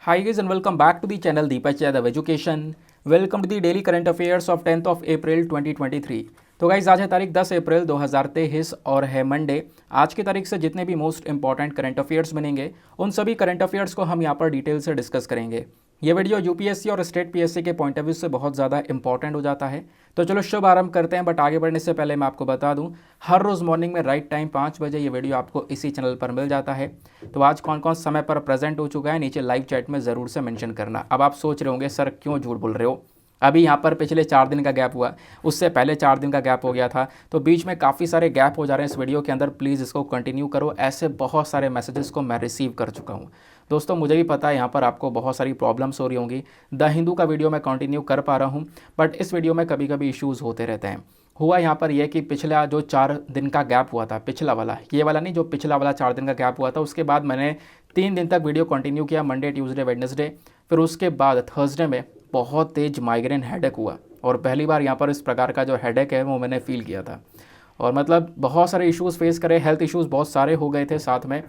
Hi guys and welcome back to the channel Deepak Yadav Education. Welcome to the daily current affairs of 10th of April 2023. तो guys आज है तारीख 10 अप्रैल 2023 और है Monday. आज की तारीख से जितने भी मोस्ट इंपॉर्टेंट करंट अफेयर्स बनेंगे उन सभी करंट अफेयर्स को हम यहाँ पर डिटेल से डिस्कस करेंगे। ये वीडियो यूपीएससी और स्टेट पीएससी के पॉइंट ऑफ व्यू से बहुत ज़्यादा इंपॉर्टेंट हो जाता है। तो चलो शुभ आरंभ करते हैं। बट आगे बढ़ने से पहले मैं आपको बता दूं, हर रोज़ मॉर्निंग में राइट टाइम 5 बजे ये वीडियो आपको इसी चैनल पर मिल जाता है। तो आज कौन कौन समय पर प्रेजेंट हो चुका है नीचे लाइव चैट में ज़रूर से मेंशन करना। अब आप सोच रहे होंगे सर क्यों झूठ बोल रहे हो, अभी यहाँ पर पिछले 4 दिन का गैप हुआ, उससे पहले 4 दिन का गैप हो गया था, तो बीच में काफ़ी सारे गैप हो जा रहे हैं इस वीडियो के अंदर। प्लीज़ इसको कंटिन्यू करो। ऐसे बहुत सारे मैसेजेस को मैं रिसीव कर चुका हूँ दोस्तों। मुझे भी पता है यहाँ पर आपको बहुत सारी प्रॉब्लम्स हो रही होंगी। द हिंदू का वीडियो मैं कंटिन्यू कर पा रहा हूँ, बट इस वीडियो में कभी कभी इश्यूज़ होते रहते हैं। हुआ यहाँ पर यह कि पिछला जो 4 दिन का गैप हुआ था, पिछला वाला, ये वाला नहीं, जो पिछला वाला 4 दिन का गैप हुआ था, उसके बाद मैंने 3 दिन तक वीडियो कंटिन्यू किया, मंडे ट्यूसडे वेडनेसडे। फिर उसके बाद थर्सडे में बहुत तेज़ माइग्रेन हेडेक हुआ और पहली बार यहाँ पर इस प्रकार का जो हेडेक है वो मैंने फील किया था। और मतलब बहुत सारे इश्यूज़ फेस करे, हेल्थ इश्यूज़ बहुत सारे हो गए थे साथ में,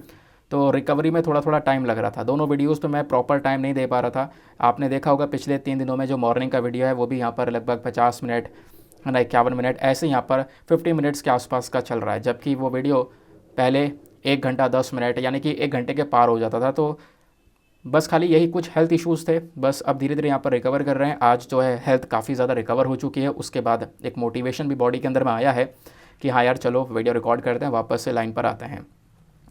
तो रिकवरी में थोड़ा थोड़ा टाइम लग रहा था। दोनों वीडियोस पे मैं प्रॉपर टाइम नहीं दे पा रहा था। आपने देखा होगा पिछले 3 दिनों में जो मॉर्निंग का वीडियो है वो भी यहाँ पर लगभग 50 मिनट है ना, 51 मिनट, ऐसे यहाँ पर 50 मिनट्स के आसपास का चल रहा है, जबकि वो वीडियो पहले 1 घंटा 10 मिनट यानी कि 1 घंटे के पार हो जाता था। तो बस खाली यही कुछ हेल्थ इश्यूज़ थे, बस अब धीरे धीरे यहाँ पर रिकवर कर रहे हैं। आज जो है हेल्थ काफ़ी ज़्यादा रिकवर हो चुकी है। उसके बाद एक मोटिवेशन भी बॉडी के अंदर में आया है कि हाँ यार चलो वीडियो रिकॉर्ड करते हैं, वापस से लाइन पर आते हैं।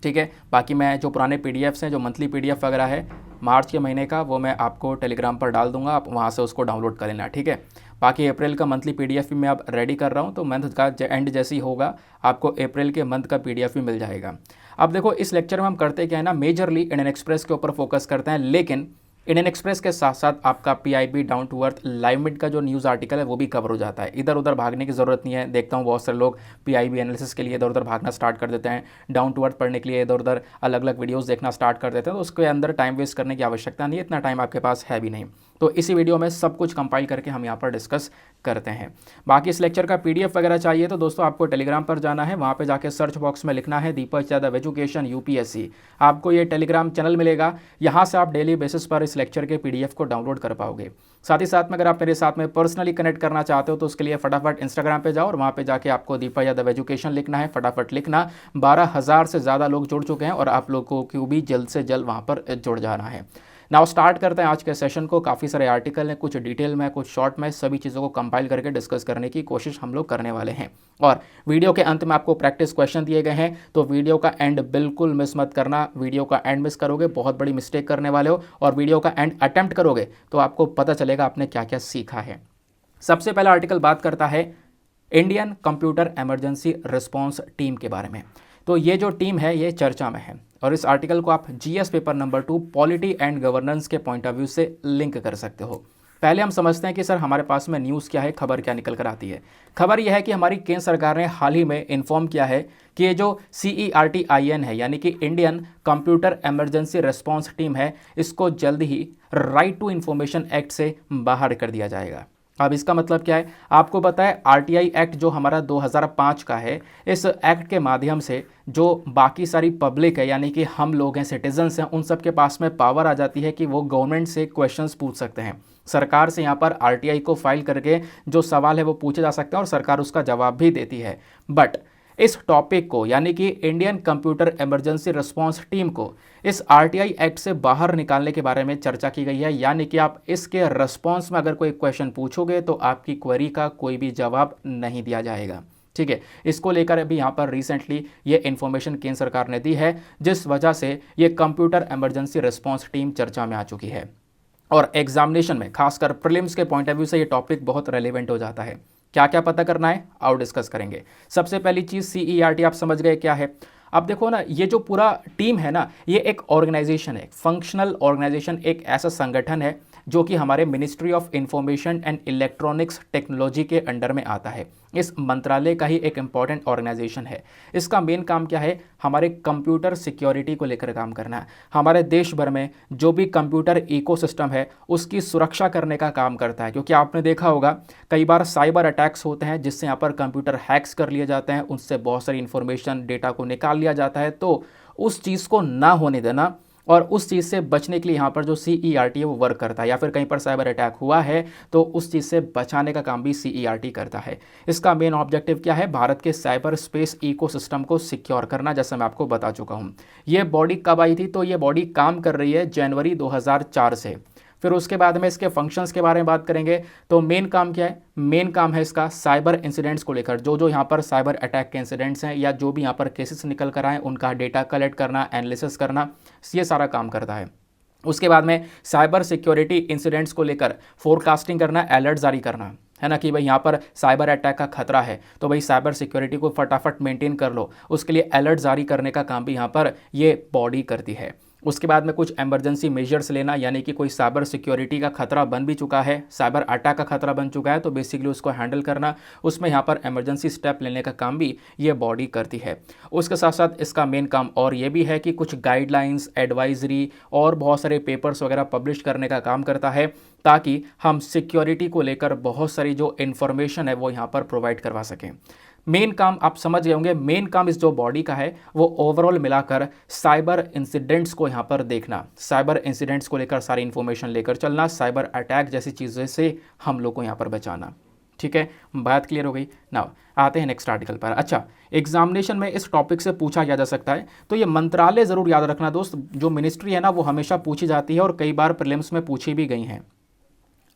ठीक है, बाकी मैं जो पुराने पीडीएफ्स हैं, जो मंथली पीडीएफ वगैरह है मार्च के महीने का, वो मैं आपको टेलीग्राम पर डाल दूंगा, आप वहाँ से उसको डाउनलोड कर लेना। ठीक है, बाकी अप्रैल का मंथली पीडीएफ भी मैं अब रेडी कर रहा हूँ, तो मंथ का एंड जैसे ही होगा आपको अप्रैल के मंथ का पीडीएफ भी मिल जाएगा। अब देखो इस लेक्चर में हम करते क्या है ना, मेजरली इंडियन एक्सप्रेस के ऊपर फोकस करते हैं, लेकिन इंडियन एक्सप्रेस के साथ साथ आपका PIB, down to earth, live mint का जो न्यूज़ आर्टिकल है वो भी कवर हो जाता है। इधर उधर भागने की ज़रूरत नहीं है। देखता हूँ बहुत सारे लोग पीआईबी एनालिसिस के लिए इधर उधर भागना स्टार्ट कर देते हैं, डाउन टू अर्थ पढ़ने के लिए इधर उधर अलग अलग वीडियोस देखना स्टार्ट कर देते हैं, तो उसके अंदर टाइम वेस्ट करने की आवश्यकता नहीं है, इतना टाइम आपके पास है भी नहीं। तो इसी वीडियो में सब कुछ कंपाइल करके हम यहाँ पर डिस्कस करते हैं। बाकी इस लेक्चर का पीडीएफ वगैरह चाहिए तो दोस्तों आपको टेलीग्राम पर जाना है, वहाँ पे जाके सर्च बॉक्स में लिखना है दीपक यादव एजुकेशन यूपीएससी, आपको ये टेलीग्राम चैनल मिलेगा। यहाँ से आप डेली बेसिस पर इस लेक्चर के पीडीएफ को डाउनलोड कर पाओगे। साथ ही साथ में अगर आप मेरे साथ में पर्सनली कनेक्ट करना चाहते हो तो उसके लिए फटाफट इंस्टाग्राम पे जाओ और वहाँ पे जाके आपको दीपक यादव एजुकेशन लिखना है, फटाफट लिखना। 12,000 से ज़्यादा लोग जुड़ चुके हैं और आप लोगों को भी जल्द से जल्द वहाँ पर जुड़ जाना है। नाउ स्टार्ट करते हैं आज के सेशन को। काफ़ी सारे आर्टिकल हैं, कुछ डिटेल में कुछ शॉर्ट में, सभी चीज़ों को कंपाइल करके डिस्कस करने की कोशिश हम लोग करने वाले हैं। और वीडियो के अंत में आपको प्रैक्टिस क्वेश्चन दिए गए हैं, तो वीडियो का एंड बिल्कुल मिस मत करना। वीडियो का एंड मिस करोगे बहुत बड़ी मिस्टेक करने वाले हो, और वीडियो का एंड अटेम्प्ट करोगे तो आपको पता चलेगा आपने क्या क्या सीखा है। सबसे पहला आर्टिकल बात करता है Indian computer emergency response team के बारे में। तो ये जो टीम है ये चर्चा में है, और इस आर्टिकल को आप GS paper number 2 polity and governance के पॉइंट ऑफ व्यू से लिंक कर सकते हो। पहले हम समझते हैं कि सर हमारे पास में न्यूज़ क्या है, खबर क्या निकल कर आती है। खबर यह है कि हमारी केंद्र सरकार ने हाल ही में इन्फॉर्म किया है कि ये जो CERTIN है, यानी कि Indian computer emergency response team है, इसको जल्द ही राइट टू इंफॉर्मेशन एक्ट से बाहर कर दिया जाएगा। अब इसका मतलब क्या है, आपको पता है RTI एक्ट जो हमारा 2005 का है, इस एक्ट के माध्यम से जो बाकी सारी पब्लिक है, यानी कि हम लोग हैं, सिटीजन्स हैं, उन सब के पास में पावर आ जाती है कि वो गवर्नमेंट से क्वेश्चंस पूछ सकते हैं। सरकार से यहाँ पर RTI को फाइल करके जो सवाल है वो पूछे जा सकते हैं और सरकार उसका जवाब भी देती है। बट इस टॉपिक को, यानी कि Indian computer emergency response team को इस RTI एक्ट से बाहर निकालने के बारे में चर्चा की गई है। यानी कि आप इसके रिस्पॉन्स में अगर कोई क्वेश्चन पूछोगे तो आपकी क्वेरी का कोई भी जवाब नहीं दिया जाएगा। ठीक है, इसको लेकर अभी यहाँ पर रिसेंटली ये इन्फॉर्मेशन केंद्र सरकार ने दी है, जिस वजह से ये कंप्यूटर इमरजेंसी रिस्पॉन्स टीम चर्चा में आ चुकी है। और एग्जामिनेशन में खासकर प्रीलिम्स के पॉइंट ऑफ व्यू से ये टॉपिक बहुत रेलिवेंट हो जाता है। क्या क्या पता करना है आओ डिस्कस करेंगे। सबसे पहली चीज़ CERT आप समझ गए क्या है। अब देखो ना, ये जो पूरा टीम है ना, ये एक ऑर्गेनाइजेशन है, फंक्शनल ऑर्गेनाइजेशन, एक ऐसा संगठन है जो कि हमारे ministry of information and electronics technology के अंडर में आता है। इस मंत्रालय का ही एक इम्पॉर्टेंट ऑर्गेनाइजेशन है। इसका मेन काम क्या है, हमारे कंप्यूटर सिक्योरिटी को लेकर काम करना है। हमारे देश भर में जो भी कंप्यूटर इकोसिस्टम है उसकी सुरक्षा करने का काम करता है, क्योंकि आपने देखा होगा कई बार साइबर अटैक्स होते हैं जिससे यहाँ पर कंप्यूटर हैक्स कर लिए जाते हैं, उससे बहुत सारी इंफॉर्मेशन, डेटा को निकाल लिया जाता है। तो उस चीज़ को ना होने देना और उस चीज़ से बचने के लिए यहाँ पर जो CERT है वो वर्क करता है, या फिर कहीं पर साइबर अटैक हुआ है तो उस चीज़ से बचाने का काम भी CERT करता है। इसका मेन ऑब्जेक्टिव क्या है? भारत के साइबर स्पेस इकोसिस्टम को सिक्योर करना, जैसा मैं आपको बता चुका हूँ। ये बॉडी कब आई थी? तो ये बॉडी काम कर रही है जनवरी 2004 से। फिर उसके बाद में इसके फंक्शंस के बारे में बात करेंगे। तो मेन काम क्या है? मेन काम है इसका साइबर इंसिडेंट्स को लेकर, जो यहाँ पर साइबर अटैक के इंसिडेंट्स हैं या जो भी यहाँ पर केसेस निकल कर आए उनका डेटा कलेक्ट करना, एनालिसिस करना, ये सारा काम करता है। उसके बाद में साइबर सिक्योरिटी इंसिडेंट्स को लेकर फोरकास्टिंग करना, अलर्ट जारी करना, है ना, कि भाई यहाँ पर साइबर अटैक का खतरा है तो भाई साइबर सिक्योरिटी को फटाफट मेंटेन कर लो, उसके लिए अलर्ट जारी करने का काम भी यहाँ पर ये बॉडी करती है। उसके बाद में कुछ इमरजेंसी मेजर्स लेना, यानी कि कोई साइबर सिक्योरिटी का खतरा बन भी चुका है, साइबर अटैक का खतरा बन चुका है, तो बेसिकली उसको हैंडल करना, उसमें यहाँ पर इमरजेंसी स्टेप लेने का काम भी ये बॉडी करती है। उसके साथ साथ इसका मेन काम और ये भी है कि कुछ गाइडलाइंस, एडवाइजरी और बहुत सारे पेपर्स वगैरह पब्लिश करने का काम करता है, ताकि हम सिक्योरिटी को लेकर बहुत सारी जो इन्फॉर्मेशन है वो यहाँ पर प्रोवाइड करवा सकें। मेन काम आप समझ गए होंगे, मेन काम इस जो बॉडी का है वो ओवरऑल मिलाकर साइबर इंसिडेंट्स को यहाँ पर देखना, साइबर इंसिडेंट्स को लेकर सारी इन्फॉर्मेशन लेकर चलना, साइबर अटैक जैसी चीज़ों से हम लोग को यहाँ पर बचाना। ठीक है, बात क्लियर हो गई। नाउ आते हैं नेक्स्ट आर्टिकल पर। अच्छा, एग्जामिनेशन में इस टॉपिक से पूछा जा सकता है, तो ये मंत्रालय ज़रूर याद रखना दोस्त, जो मिनिस्ट्री है ना वो हमेशा पूछी जाती है और कई बार प्रीलिम्स में पूछी भी गई हैं।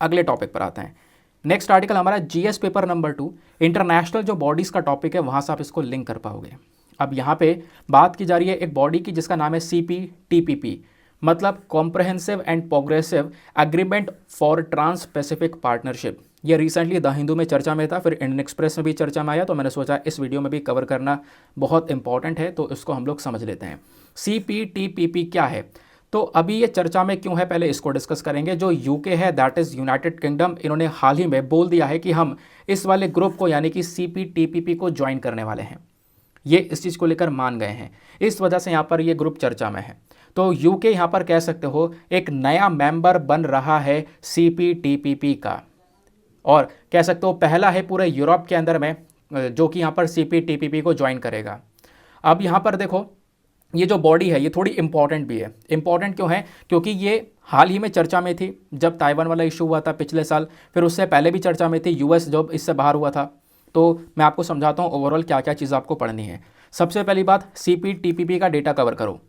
अगले टॉपिक पर आते हैं। नेक्स्ट आर्टिकल हमारा GS पेपर नंबर 2, इंटरनेशनल जो बॉडीज़ का टॉपिक है वहाँ से आप इसको लिंक कर पाओगे। अब यहाँ पे बात की जा रही है एक बॉडी की जिसका नाम है CPTPP, मतलब comprehensive and progressive agreement for trans Pacific partnership. ये रिसेंटली द हिंदू में चर्चा में था, फिर इंडियन एक्सप्रेस में भी चर्चा में आया, तो मैंने सोचा इस वीडियो में भी कवर करना बहुत इंपॉर्टेंट है, तो इसको हम लोग समझ लेते हैं। CPTPP क्या है? तो अभी ये चर्चा में क्यों है, पहले इसको डिस्कस करेंगे। जो यूके है, दैट इज़ यूनाइटेड किंगडम, इन्होंने हाल ही में बोल दिया है कि हम इस वाले ग्रुप को यानी कि CPTPP को ज्वाइन करने वाले हैं। ये इस चीज़ को लेकर मान गए हैं, इस वजह से यहाँ पर ये ग्रुप चर्चा में है। तो यूके यहाँ पर कह सकते हो एक नया मेंबर बन रहा है CPTPP का, और कह सकते हो पहला है पूरे यूरोप के अंदर में जो कि यहाँ पर CPTPP को ज्वाइन करेगा। अब यहाँ पर देखो, ये जो बॉडी है ये थोड़ी इंपॉर्टेंट भी है। इंपॉर्टेंट क्यों है? क्योंकि ये हाल ही में चर्चा में थी जब ताइवान वाला इशू हुआ था पिछले साल, फिर उससे पहले भी चर्चा में थी US जब इससे बाहर हुआ था। तो मैं आपको समझाता हूँ ओवरऑल क्या क्या चीज़ आपको पढ़नी है। सबसे पहली बात, CPTPP का डेटा कवर करो।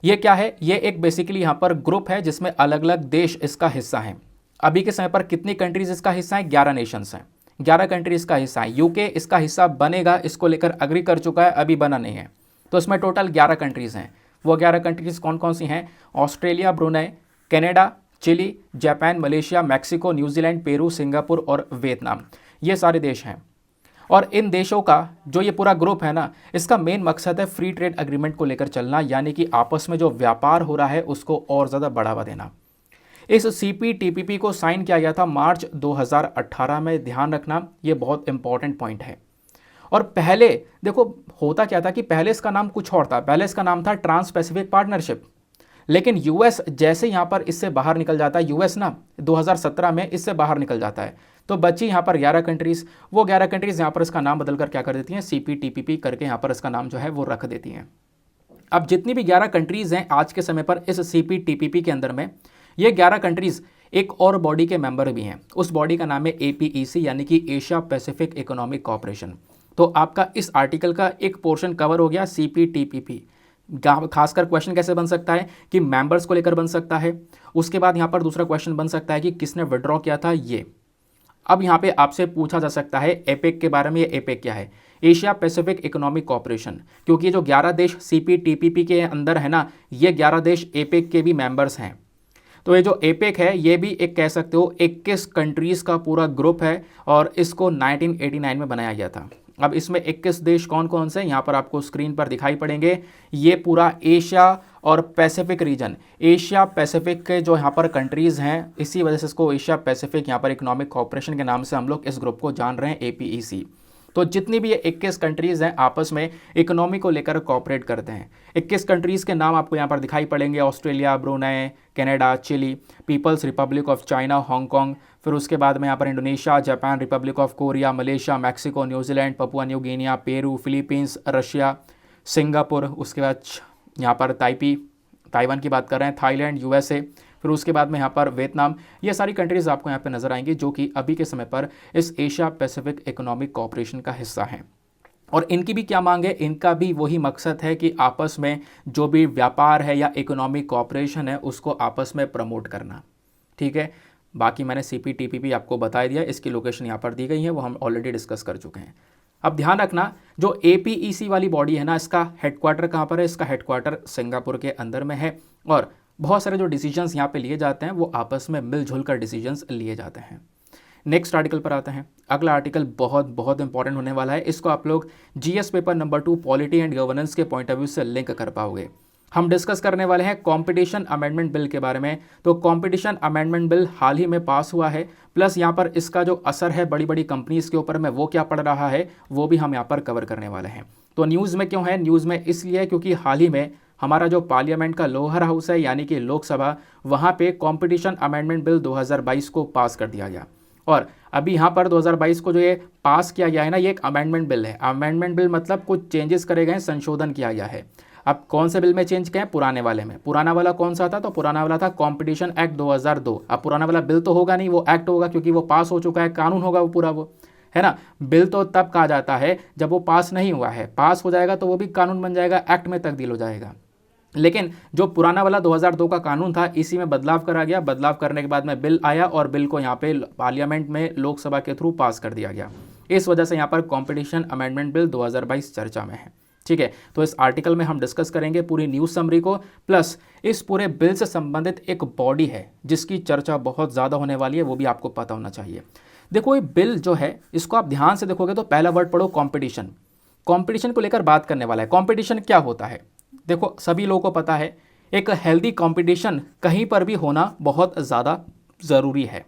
ये क्या है? ये एक बेसिकली यहाँ पर ग्रुप है जिसमें अलग अलग देश इसका हिस्सा हैं। अभी के समय पर कितनी कंट्रीज़ इसका हिस्सा है? 11 नेशंस हैं, 11 कंट्रीज़ का हिस्सा है। यूके इसका हिस्सा बनेगा, इसको लेकर अग्री कर चुका है, अभी बना नहीं है। तो इसमें टोटल 11 कंट्रीज़ हैं। वो 11 कंट्रीज़ कौन कौन सी हैं? Australia, Brunei, Canada, Chile, Japan, Malaysia, Mexico, New Zealand, Peru, Singapore और वियतनाम, ये सारे देश हैं। और इन देशों का जो ये पूरा ग्रुप है ना, इसका मेन मकसद है फ्री ट्रेड एग्रीमेंट को लेकर चलना, यानी कि आपस में जो व्यापार हो रहा है उसको और ज़्यादा बढ़ावा देना। इस CPTPP को साइन किया गया था मार्च 2018 में, ध्यान रखना ये बहुत इंपॉर्टेंट पॉइंट है। और पहले देखो होता क्या था कि पहले इसका नाम कुछ और था, पहले इसका नाम था ट्रांस पैसिफिक पार्टनरशिप। लेकिन US जैसे यहाँ पर इससे बाहर निकल जाता है, US ना 2017 में इससे बाहर निकल जाता है, तो बची यहाँ पर 11 कंट्रीज़। वो 11 कंट्रीज़ यहाँ पर इसका नाम बदल कर क्या कर देती हैं? CPTPP करके यहाँ पर इसका नाम जो है वो रख देती हैं। अब जितनी भी 11 कंट्रीज़ हैं आज के समय पर इस CPTPP के अंदर में, ये 11 कंट्रीज़ एक और बॉडी के मेंबर भी हैं। उस बॉडी का नाम है APEC, यानी कि एशिया पैसिफिक इकोनॉमिक कॉपरेशन। तो आपका इस आर्टिकल का एक पोर्शन कवर हो गया CPTPP। खासकर क्वेश्चन कैसे बन सकता है कि मेंबर्स को लेकर बन सकता है। उसके बाद यहाँ पर दूसरा क्वेश्चन बन सकता है कि किसने विड्रॉ किया था ये। अब यहाँ पे आपसे पूछा जा सकता है एपेक के बारे में। ये एपेक क्या है? एशिया पैसिफिक इकोनॉमिक कॉपरेशन, क्योंकि ये जो 11 देश CPTPP के अंदर है ना, ये 11 देश एपेक के भी मेंबर्स हैं। तो ये जो एपेक है ये भी एक कह सकते हो 21 कंट्रीज़ का पूरा ग्रुप है, और इसको 1989 में बनाया गया था। अब इसमें 21 देश कौन कौन से यहाँ पर आपको स्क्रीन पर दिखाई पड़ेंगे। ये पूरा एशिया और पैसिफिक रीजन, एशिया पैसिफिक के जो यहाँ पर कंट्रीज़ हैं, इसी वजह से इसको एशिया पैसिफिक यहाँ पर इकोनॉमिक कॉपरेशन के नाम से हम लोग इस ग्रुप को जान रहे हैं, APEC। तो जितनी भी ये 21 कंट्रीज़ हैं आपस में इकोनॉमी को लेकर कोऑपरेट करते हैं। 21 कंट्रीज़ के नाम आपको यहाँ पर दिखाई पड़ेंगे, Australia, Brunei, Canada, Chile, People's Republic of China, Hong Kong, फिर उसके बाद में यहाँ पर Indonesia, Japan, Republic of Korea, Malaysia, Mexico, New Zealand, Papua New Guinea, Peru, Philippines, Russia, Singapore, उसके बाद यहाँ पर ताइवान की बात कर रहे हैं, थाईलैंड, यूएसए, फिर उसके बाद में यहाँ पर वियतनाम, ये सारी कंट्रीज़ आपको यहाँ पे नज़र आएंगी जो कि अभी के समय पर इस एशिया पैसिफिक इकोनॉमिक कोऑपरेशन का हिस्सा हैं। और इनकी भी क्या मांग है, इनका भी वही मकसद है कि आपस में जो भी व्यापार है या इकोनॉमिक कोऑपरेशन है उसको आपस में प्रमोट करना। ठीक है, बाकी मैंने CPTPP आपको बता दिया, इसकी लोकेशन यहाँ पर दी गई है, वो हम ऑलरेडी डिस्कस कर चुके हैं। अब ध्यान रखना, जो APEC वाली बॉडी है ना, इसका हेडक्वार्टर कहाँ पर है, इसका हेडक्वार्टर सिंगापुर के अंदर में है, और बहुत सारे जो डिसीजंस यहाँ पे लिए जाते हैं वो आपस में मिलजुल कर डिसीजंस लिए जाते हैं। नेक्स्ट आर्टिकल पर आते हैं। अगला आर्टिकल बहुत बहुत इंपॉर्टेंट होने वाला है, इसको आप लोग GS paper number 2 polity and governance के पॉइंट ऑफ व्यू से लिंक कर पाओगे। हम डिस्कस करने वाले हैं कंपटीशन अमेंडमेंट बिल के बारे में। तो कंपटीशन अमेंडमेंट बिल हाल ही में पास हुआ है, प्लस यहाँ पर इसका जो असर है बड़ी बड़ी कंपनीज के ऊपर में वो क्या पड़ रहा है वो भी हम यहाँ पर कवर करने वाले हैं। तो न्यूज़ में क्यों है, न्यूज़ में इसलिए है क्योंकि हाल ही में हमारा जो पार्लियामेंट का लोअर हाउस है यानी कि लोकसभा, वहाँ पे कंपटीशन अमेंडमेंट बिल 2022 को पास कर दिया गया। और अभी यहाँ पर 2022 को जो ये पास किया गया है ना, ये एक अमेंडमेंट बिल है। अमेंडमेंट बिल मतलब कुछ चेंजेस करे गए, संशोधन किया गया है। अब कौन से बिल में चेंज किया है, पुराने वाले में। पुराना वाला कौन सा था, तो पुराना वाला था कॉम्पिटिशन एक्ट 2002। अब पुराना वाला बिल तो होगा नहीं, वो एक्ट होगा क्योंकि वो पास हो चुका है, कानून होगा वो पूरा, वो है ना। बिल तो तब कहा जाता है जब वो पास नहीं हुआ है, पास हो जाएगा तो वो भी कानून बन जाएगा, एक्ट में तब्दील हो जाएगा। लेकिन जो पुराना वाला 2002 का कानून था, इसी में बदलाव करा गया। बदलाव करने के बाद में बिल आया और बिल को यहाँ पे पार्लियामेंट में लोकसभा के थ्रू पास कर दिया गया। इस वजह से यहाँ पर कंपटीशन अमेंडमेंट बिल 2022 चर्चा में है। ठीक है, तो इस आर्टिकल में हम डिस्कस करेंगे पूरी न्यूज़ समरी को, प्लस इस पूरे बिल से संबंधित एक बॉडी है जिसकी चर्चा बहुत ज़्यादा होने वाली है, वो भी आपको पता होना चाहिए। देखो ये बिल जो है इसको आप ध्यान से देखोगे तो पहला वर्ड पढ़ो कंपटीशन। कंपटीशन को लेकर बात करने वाला है। कंपटीशन क्या होता है, देखो सभी लोगों को पता है, एक हेल्दी कंपटीशन कहीं पर भी होना बहुत ज़्यादा ज़रूरी है।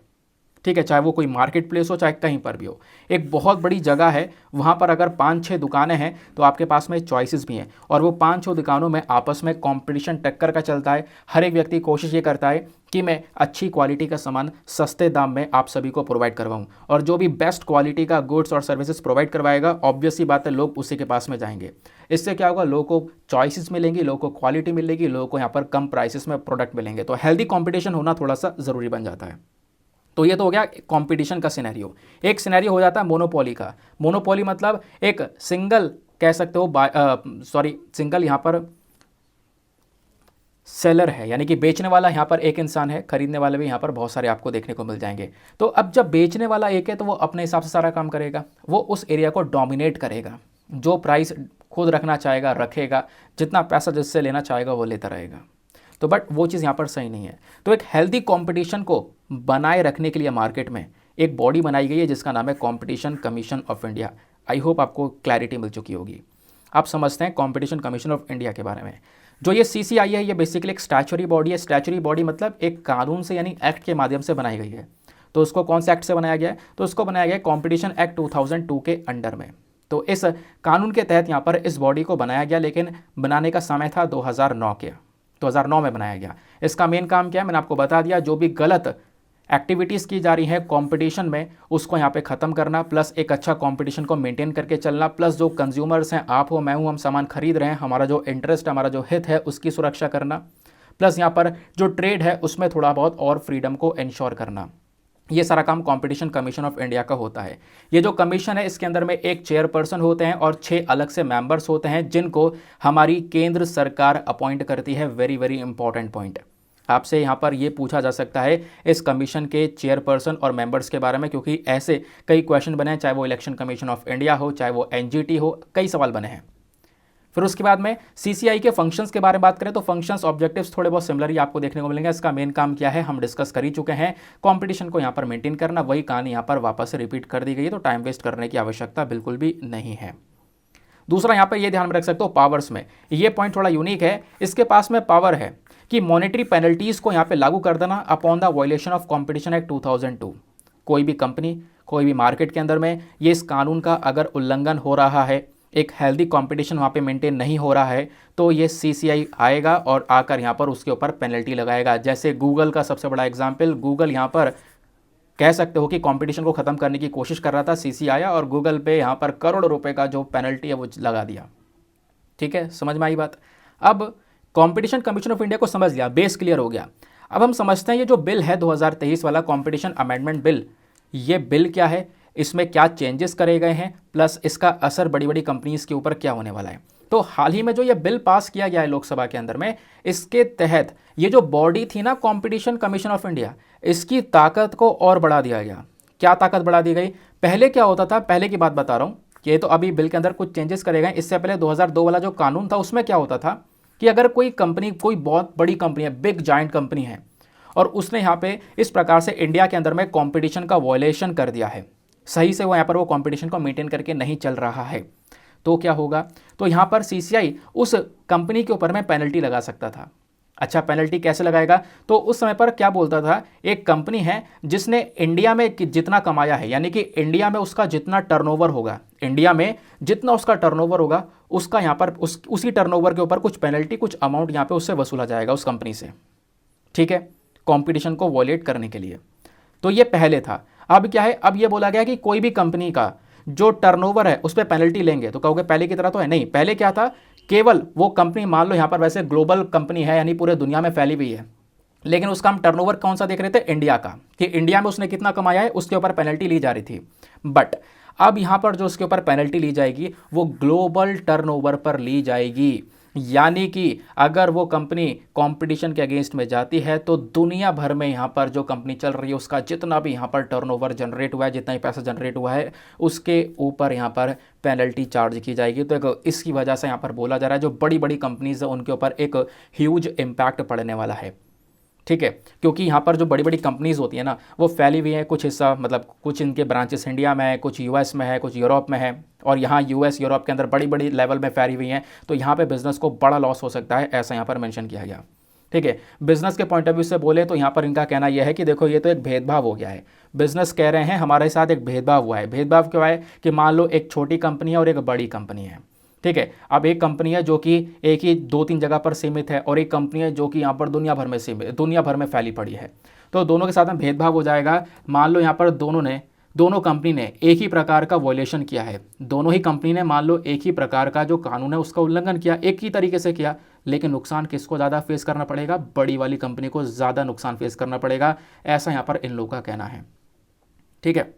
ठीक है, चाहे वो कोई मार्केट प्लेस हो, चाहे कहीं पर भी हो, एक बहुत बड़ी जगह है, वहाँ पर अगर 5-6 दुकानें हैं तो आपके पास में चॉइसेस भी हैं, और वो 5-6 दुकानों में आपस में कंपटीशन टक्कर का चलता है। हर एक व्यक्ति कोशिश ये करता है कि मैं अच्छी क्वालिटी का सामान सस्ते दाम में आप सभी को प्रोवाइड करवाऊँ, और जो भी बेस्ट क्वालिटी का गुड्स और सर्विसेज प्रोवाइड करवाएगा, ऑब्वियस ही बात है लोग उसी के पास में जाएंगे। इससे क्या होगा, लोगों को चॉइसेस मिलेंगी, लोगों को क्वालिटी मिलेगी, लोगों को यहाँ पर कम प्राइसेस में प्रोडक्ट मिलेंगे। तो हेल्दी कॉम्पिटिशन होना थोड़ा सा ज़रूरी बन जाता है। तो ये तो हो गया कंपटीशन का सिनेरियो। एक सिनेरियो हो जाता है मोनोपोली का। मोनोपोली मतलब एक सिंगल कह सकते हो, सिंगल यहाँ पर सेलर है, यानी कि बेचने वाला यहाँ पर एक इंसान है, खरीदने वाले भी यहाँ पर बहुत सारे आपको देखने को मिल जाएंगे। तो अब जब बेचने वाला एक है तो वो अपने हिसाब से सारा काम करेगा, वो उस एरिया को डोमिनेट करेगा, जो प्राइस खुद रखना चाहेगा रखेगा, जितना पैसा जिससे लेना चाहेगा वो लेता रहेगा। तो बट वो चीज़ यहाँ पर सही नहीं है। तो एक हेल्दी कंपटीशन को बनाए रखने के लिए मार्केट में एक बॉडी बनाई गई है जिसका नाम है competition commission of India. I hope आपको क्लैरिटी मिल चुकी होगी। आप समझते हैं कंपटीशन कमीशन ऑफ इंडिया के बारे में। जो ये CCI है, ये बेसिकली एक स्टैचुरी बॉडी है। स्टैचुरी बॉडी मतलब एक कानून से यानी एक्ट के माध्यम से बनाई गई है। तो उसको कौन से एक्ट से बनाया गया है, तो उसको बनाया गया है कॉम्पिटिशन एक्ट 2002 के अंडर में। तो इस कानून के तहत यहाँ पर इस बॉडी को बनाया गया, लेकिन बनाने का समय था 2009 में बनाया गया। इसका मेन काम क्या है, मैंने आपको बता दिया, जो भी गलत एक्टिविटीज़ की जा रही हैं कंपटीशन में उसको यहाँ पे ख़त्म करना, प्लस एक अच्छा कंपटीशन को मेंटेन करके चलना, प्लस जो कंज्यूमर्स हैं, आप हो, मैं हूँ, हम सामान खरीद रहे हैं, हमारा जो इंटरेस्ट, हमारा जो हित है उसकी सुरक्षा करना, प्लस यहाँ पर जो ट्रेड है उसमें थोड़ा बहुत और फ्रीडम को इंश्योर करना। ये सारा काम कंपटीशन कमीशन ऑफ इंडिया का होता है। ये जो कमीशन है इसके अंदर में एक चेयरपर्सन होते हैं और 6 अलग से मेंबर्स होते हैं जिनको हमारी केंद्र सरकार अपॉइंट करती है। Very very important point. आपसे यहाँ पर ये पूछा जा सकता है इस कमीशन के चेयरपर्सन और मेंबर्स के बारे में, क्योंकि ऐसे कई क्वेश्चन बने हैं, चाहे वो इलेक्शन कमीशन ऑफ इंडिया हो, चाहे वो NGT हो, कई सवाल बने हैं। फिर उसके बाद में CCI के फंक्शंस के बारे में बात करें तो फंक्शंस ऑब्जेक्टिव्स थोड़े बहुत सिमिलर ही आपको देखने को मिलेंगे। इसका मेन काम क्या है हम डिस्कस कर ही चुके हैं, कंपटीशन को यहाँ पर मेंटेन करना। वही कहानी यहाँ पर वापस से रिपीट कर दी गई है, तो टाइम वेस्ट करने की आवश्यकता बिल्कुल भी नहीं है। दूसरा यहाँ पर ये ध्यान में रख सकते हो, पावर्स में ये पॉइंट थोड़ा यूनिक है। इसके पास में पावर है कि मॉनेटरी पेनल्टीज़ को यहाँ पे लागू कर देना upon the violation of competition act 2002। कोई भी कंपनी, कोई भी मार्केट के अंदर में ये इस कानून का अगर उल्लंघन हो रहा है, एक हेल्दी कंपटीशन वहाँ पे मेंटेन नहीं हो रहा है, तो ये CCI आएगा और आकर यहाँ पर उसके ऊपर पेनल्टी लगाएगा। जैसे गूगल का सबसे बड़ा एग्जाम्पल, गूगल यहाँ पर कह सकते हो कि कंपटीशन को ख़त्म करने की कोशिश कर रहा था, CCI आया और गूगल पे यहाँ पर करोड़ों रुपए का जो पेनल्टी है वो लगा दिया। ठीक है, समझ में आई बात। अब कंपटीशन कमीशन ऑफ इंडिया को समझ लिया, बेस क्लियर हो गया। अब हम समझते हैं ये जो बिल है 2023 वाला कंपटीशन अमेंडमेंट बिल, ये बिल क्या है, इसमें क्या चेंजेस करे गए हैं, प्लस इसका असर बड़ी बड़ी कंपनीज के ऊपर क्या होने वाला है। तो हाल ही में जो ये बिल पास किया गया है लोकसभा के अंदर में, इसके तहत ये जो बॉडी थी ना कंपटीशन कमीशन ऑफ इंडिया, इसकी ताकत को और बढ़ा दिया गया। क्या ताकत बढ़ा दी गई? पहले क्या होता था, पहले की बात बता रहा हूँ, ये तो अभी बिल के अंदर कुछ चेंजेस करे गए। इससे पहले 2002 वाला जो कानून था उसमें क्या होता था कि अगर कोई कंपनी, कोई बहुत बड़ी कंपनी है, बिग जाइंट कंपनी है, और उसने यहाँ पे इस प्रकार से इंडिया के अंदर में कंपटीशन का वॉयलेशन कर दिया है, सही से वो यहाँ पर वो कंपटीशन को मेंटेन करके नहीं चल रहा है, तो क्या होगा, तो यहाँ पर सीसीआई उस कंपनी के ऊपर में पेनल्टी लगा सकता था। अच्छा, पेनल्टी कैसे लगाएगा? तो उस समय पर क्या बोलता था, एक कंपनी है जिसने इंडिया में जितना कमाया है, यानी कि इंडिया में उसका जितना टर्नओवर होगा, इंडिया में जितना उसका टर्नओवर होगा, उसका यहाँ पर उसी टर्नओवर के ऊपर कुछ पेनल्टी, कुछ अमाउंट यहाँ पे उससे वसूला जाएगा उस कंपनी से, ठीक है, कंपटीशन को वॉयलेट करने के लिए। तो ये पहले था। अब क्या है, अब ये बोला गया कि कोई भी कंपनी का जो टर्नओवर है उस पर पेनल्टी लेंगे। तो कहोगे पहले की तरह तो है नहीं, पहले क्या था, केवल वो कंपनी, मान लो यहाँ पर वैसे ग्लोबल कंपनी है, यानी पूरे दुनिया में फैली हुई है, लेकिन उसका हम टर्नओवर कौन सा देख रहे थे, इंडिया का, कि इंडिया में उसने कितना कमाया है, उसके ऊपर पेनल्टी ली जा रही थी। बट अब यहाँ पर जो उसके ऊपर पेनल्टी ली जाएगी वो ग्लोबल टर्नओवर पर ली जाएगी, यानी कि अगर वो कंपनी कंपटीशन के अगेंस्ट में जाती है तो दुनिया भर में यहाँ पर जो कंपनी चल रही है उसका जितना भी यहाँ पर टर्नओवर जनरेट हुआ है, जितना ही पैसा जनरेट हुआ है, उसके ऊपर यहाँ पर पेनल्टी चार्ज की जाएगी। तो एक इसकी वजह से यहाँ पर बोला जा रहा है जो बड़ी बड़ी कंपनीज है उनके ऊपर एक ह्यूज इम्पैक्ट पड़ने वाला है, ठीक है, क्योंकि यहाँ पर जो बड़ी बड़ी कंपनीज होती है ना वो फैली हुई है, कुछ हिस्सा मतलब कुछ इनके ब्रांचेस इंडिया में है, कुछ यूएस में है, कुछ यूरोप में है, और यहाँ यूएस यूरोप के अंदर बड़ी बड़ी लेवल में फैली हुई हैं। तो यहाँ पे बिजनेस को बड़ा लॉस हो सकता है, ऐसा यहाँ पर मेंशन किया गया, ठीक है। बिजनेस के पॉइंट ऑफ व्यू से बोले तो यहाँ पर इनका कहना यह है कि देखो ये तो एक भेदभाव हो गया है, बिजनेस कह रहे हैं हमारे साथ एक भेदभाव हुआ है। भेदभाव क्यों है कि मान लो एक छोटी कंपनी है और एक बड़ी कंपनी है, ठीक है। अब एक कंपनी है जो कि एक ही 2-3 जगह पर सीमित है, और एक कंपनी है जो कि यहाँ पर दुनिया भर में सीमित, दुनिया भर में फैली पड़ी है, तो दोनों के साथ में भेदभाव हो जाएगा। मान लो यहाँ पर दोनों कंपनी ने एक ही प्रकार का वॉयलेशन किया है, दोनों ही कंपनी ने मान लो एक ही प्रकार का जो कानून है उसका उल्लंघन किया, एक ही तरीके से किया, लेकिन नुकसान किसको ज़्यादा फेस करना पड़ेगा, बड़ी वाली कंपनी को ज़्यादा नुकसान फेस करना पड़ेगा, ऐसा यहाँ पर इन लोगों का कहना है, ठीक है।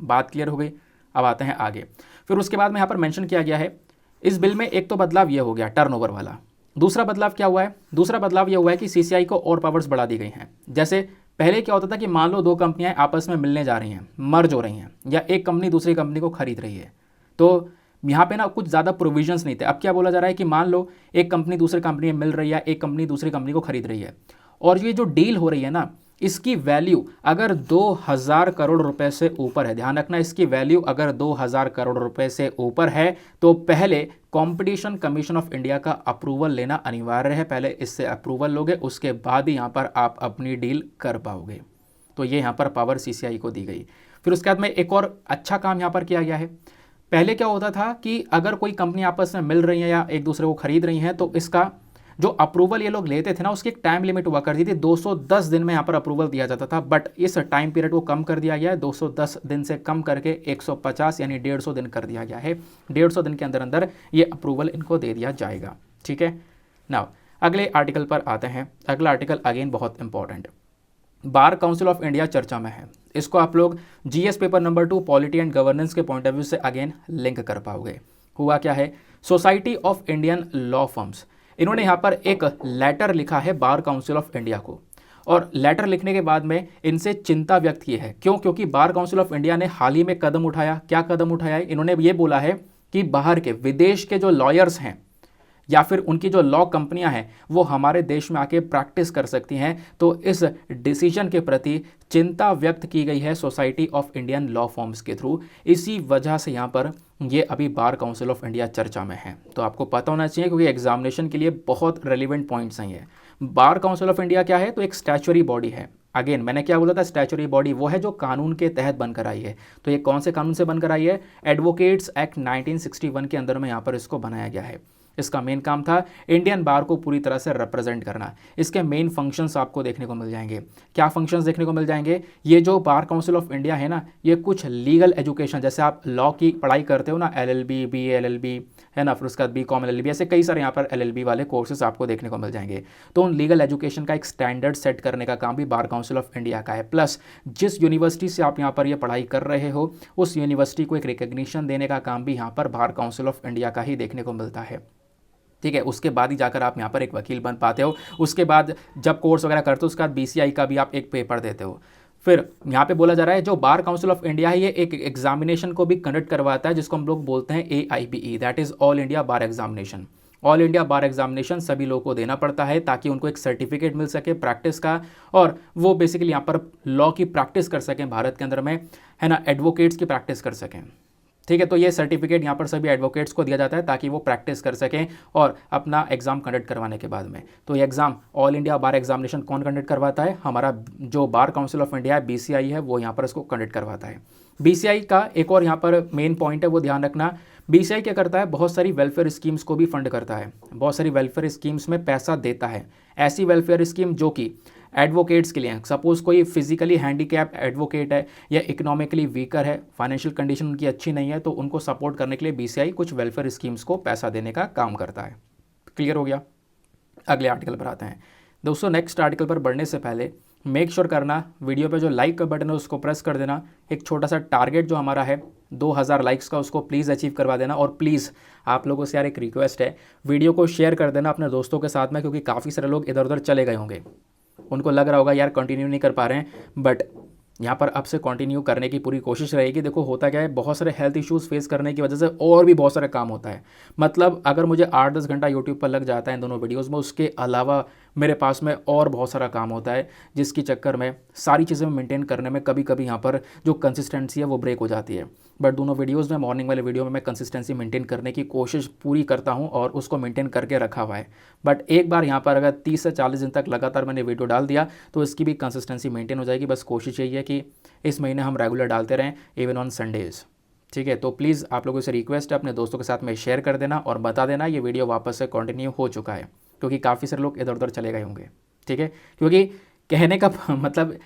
बात क्लियर हो गई। अब आते हैं आगे। फिर उसके बाद में यहाँ पर मेंशन किया गया है इस बिल में, एक तो बदलाव ये हो गया टर्नओवर वाला। दूसरा बदलाव क्या हुआ है, दूसरा बदलाव ये हुआ है कि सीसीआई को और पावर्स बढ़ा दी गई हैं। जैसे पहले क्या होता था कि मान लो 2 कंपनियां आपस में मिलने जा रही हैं, मर्ज हो रही हैं, या एक कंपनी दूसरी कंपनी को खरीद रही है, तो यहाँ पे ना कुछ ज़्यादा प्रोविजंस नहीं थे। अब क्या बोला जा रहा है कि मान लो एक कंपनी दूसरी कंपनी में मिल रही है, एक कंपनी दूसरी कंपनी को खरीद रही है, और ये जो डील हो रही है ना, इसकी वैल्यू अगर 2000 करोड़ रुपए से ऊपर है, ध्यान रखना, इसकी वैल्यू अगर 2000 करोड़ रुपए से ऊपर है तो पहले कंपटीशन कमीशन ऑफ इंडिया का अप्रूवल लेना अनिवार्य है। पहले इससे अप्रूवल लोगे, उसके बाद ही यहाँ पर आप अपनी डील कर पाओगे। तो ये यहाँ पर पावर सीसीआई को दी गई। फिर उसके बाद में एक और अच्छा काम यहाँ पर किया गया है। पहले क्या होता था कि अगर कोई कंपनी आपस में मिल रही है या एक दूसरे को खरीद रही है, तो इसका जो अप्रूवल ये लोग लेते थे ना, उसकी एक टाइम लिमिट हुआ करती थी, 210 दिन में यहाँ पर अप्रूवल दिया जाता था। बट इस टाइम पीरियड को कम कर दिया गया है, 210 दिन से कम करके 150 यानी 150 दिन कर दिया गया है। 150 दिन के अंदर अंदर ये अप्रूवल इनको दे दिया जाएगा, ठीक है। नाउ अगले आर्टिकल पर आते हैं। अगला आर्टिकल अगेन बहुत important, bar council of India चर्चा में है। इसको आप लोग GS paper number 2 polity and governance के पॉइंट ऑफ व्यू से अगेन लिंक कर पाओगे। हुआ क्या है, society of Indian law firms, इन्होंने यहाँ पर एक लेटर लिखा है बार काउंसिल ऑफ इंडिया को, और लेटर लिखने के बाद में इनसे चिंता व्यक्त की है। क्यों? क्योंकि बार काउंसिल ऑफ इंडिया ने हाल ही में कदम उठाया। क्या कदम उठाया है? इन्होंने ये बोला है कि बाहर के, विदेश के जो लॉयर्स हैं या फिर उनकी जो लॉ कंपनियां हैं वो हमारे देश में आके प्रैक्टिस कर सकती हैं। तो इस डिसीजन के प्रति चिंता व्यक्त की गई है society of Indian law firms के थ्रू। इसी वजह से यहाँ पर ये अभी बार काउंसिल ऑफ इंडिया चर्चा में है। तो आपको पता होना चाहिए क्योंकि एग्जामिनेशन के लिए बहुत रेलिवेंट पॉइंट्स हैं ये। बार काउंसिल ऑफ इंडिया क्या है? तो एक स्टैच्यूटरी बॉडी है। अगेन मैंने क्या बोला था, स्टैच्यूटरी बॉडी वो है जो कानून के तहत बनकर आई है। तो ये कौन से कानून से बनकर आई है? एडवोकेट्स एक्ट 1961 के अंदर में यहाँ पर इसको बनाया गया है। इसका मेन काम था इंडियन बार को पूरी तरह से रिप्रेजेंट करना। इसके मेन फंक्शंस आपको देखने को मिल जाएंगे। क्या फंक्शंस देखने को मिल जाएंगे? ये जो बार काउंसिल ऑफ इंडिया है ना, ये कुछ लीगल एजुकेशन, जैसे आप लॉ की पढ़ाई करते हो ना, LLB, BA LLB है ना, फिर उसके बाद BCom LLB, ऐसे कई सारे यहाँ पर LLB वाले कोर्सेज आपको देखने को मिल जाएंगे। तो उन लीगल एजुकेशन का एक स्टैंडर्ड सेट करने का काम भी बार काउंसिल ऑफ इंडिया का है। प्लस जिस यूनिवर्सिटी से आप यहाँ पर ये पढ़ाई कर रहे हो, उस यूनिवर्सिटी को एक रिकग्निशन देने का काम भी यहाँ पर बार काउंसिल ऑफ इंडिया का ही देखने को मिलता है। ठीक है, उसके बाद ही जाकर आप यहाँ पर एक वकील बन पाते हो। उसके बाद जब कोर्स वगैरह करते हो, उसके बाद BCI का भी आप एक पेपर देते हो। फिर यहाँ पे बोला जा रहा है जो बार काउंसिल ऑफ इंडिया है, ये एक एग्जामिनेशन को भी कंडक्ट करवाता है, जिसको हम लोग बोलते हैं AIBE, that is all India bar examination. All India bar examination सभी लोगों को देना पड़ता है ताकि उनको एक सर्टिफिकेट मिल सके प्रैक्टिस का, और वो बेसिकली यहाँ पर लॉ की प्रैक्टिस कर सकें भारत के अंदर में, है ना, एडवोकेट्स की प्रैक्टिस कर सकें। ठीक है, तो ये सर्टिफिकेट यहाँ पर सभी एडवोकेट्स को दिया जाता है ताकि वो प्रैक्टिस कर सकें और अपना एग्जाम कंडक्ट करवाने के बाद में। तो ये एग्जाम ऑल इंडिया बार एग्जामिनेशन कौन कंडक्ट करवाता है? हमारा जो बार काउंसिल ऑफ इंडिया है, BCI है, वो यहाँ पर इसको कंडक्ट करवाता है। BCI का एक और यहाँ पर मेन पॉइंट है, वो ध्यान रखना। BCI क्या करता है? बहुत सारी वेलफेयर स्कीम्स को भी फंड करता है, बहुत सारी वेलफेयर स्कीम्स में पैसा देता है। ऐसी वेलफेयर स्कीम जो कि एडवोकेट्स के लिए, सपोज कोई फिजिकली हैंडीकैप एडवोकेट है या इकोनॉमिकली वीकर है, फाइनेंशियल कंडीशन उनकी अच्छी नहीं है, तो उनको सपोर्ट करने के लिए BCI कुछ वेलफेयर स्कीम्स को पैसा देने का काम करता है। क्लियर हो गया? अगले आर्टिकल पर आते हैं दोस्तों। नेक्स्ट आर्टिकल पर बढ़ने से पहले मेक श्योर करना वीडियो पे जो लाइक का बटन है उसको प्रेस कर देना। एक छोटा सा टारगेट जो हमारा है 2000 लाइक्स का, उसको प्लीज़ अचीव करवा देना। और प्लीज़ आप लोगों से यार एक रिक्वेस्ट है, वीडियो को शेयर कर देना अपने दोस्तों के साथ में, क्योंकि काफ़ी सारे लोग इधर उधर चले गए होंगे, उनको लग रहा होगा यार कंटिन्यू नहीं कर पा रहे हैं, बट यहाँ पर अब से कंटिन्यू करने की पूरी कोशिश रहेगी। देखो होता क्या है, बहुत सारे हेल्थ इश्यूज़ फेस करने की वजह से और भी बहुत सारे काम होता है। मतलब अगर मुझे 8-10 घंटा यूट्यूब पर लग जाता है इन दोनों वीडियोज़ में, उसके अलावा मेरे पास में और बहुत सारा काम होता है, जिसकी चक्कर में सारी चीज़ें मेंटेन करने में कभी कभी यहाँ पर जो कंसिस्टेंसी है वो ब्रेक हो जाती है। बट दोनों वीडियोज़ में, मॉर्निंग वाले वीडियो में मैं कंसिस्टेंसी मेंटेन करने की कोशिश पूरी करता हूँ और उसको मेंटेन करके रखा हुआ है। बट एक बार यहाँ पर अगर 30 से 40 दिन तक लगातार मैंने वीडियो डाल दिया तो इसकी भी कंसिस्टेंसी मेंटेन हो जाएगी। बस कोशिश यही है कि इस महीने हम रेगुलर डालते रहें, इवन ऑन संडेज़। ठीक है, तो प्लीज़ आप लोगों से रिक्वेस्ट है, अपने दोस्तों के साथ में शेयर कर देना और बता देना ये वीडियो वापस से कंटिन्यू हो चुका है, क्योंकि काफ़ी सारे लोग इधर उधर चले गए होंगे। ठीक है, क्योंकि कहने का मतलब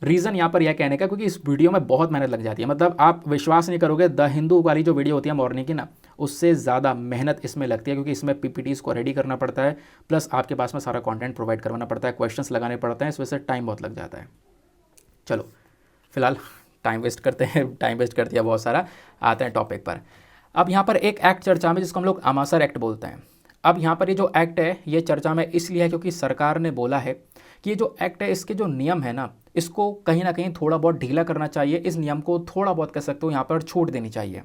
रीज़न यहाँ पर यह कहने का, क्योंकि इस वीडियो में बहुत मेहनत लग जाती है। मतलब आप विश्वास नहीं करोगे, द हिंदू वाली जो वीडियो होती है मॉर्निंग की ना, उससे ज़्यादा मेहनत इसमें लगती है, क्योंकि इसमें PPTs को रेडी करना पड़ता है, प्लस आपके पास में सारा कंटेंट प्रोवाइड करवाना पड़ता है, क्वेश्चंस लगाने पड़ते हैं, इस वजह से टाइम बहुत लग जाता है। चलो फिलहाल टाइम वेस्ट करते हैं, टाइम वेस्ट कर दिया बहुत सारा, आते हैं टॉपिक पर। अब यहाँ पर एक एक्ट चर्चा में जिसको हम लोग आमासर एक्ट बोलते हैं। अब यहाँ पर ये जो एक्ट है ये चर्चा में इसलिए है क्योंकि सरकार ने बोला है कि ये जो एक्ट है इसके जो नियम है ना, इसको कहीं ना कहीं थोड़ा बहुत ढीला करना चाहिए, इस नियम को थोड़ा बहुत कह सकते हो यहाँ पर छूट देनी चाहिए।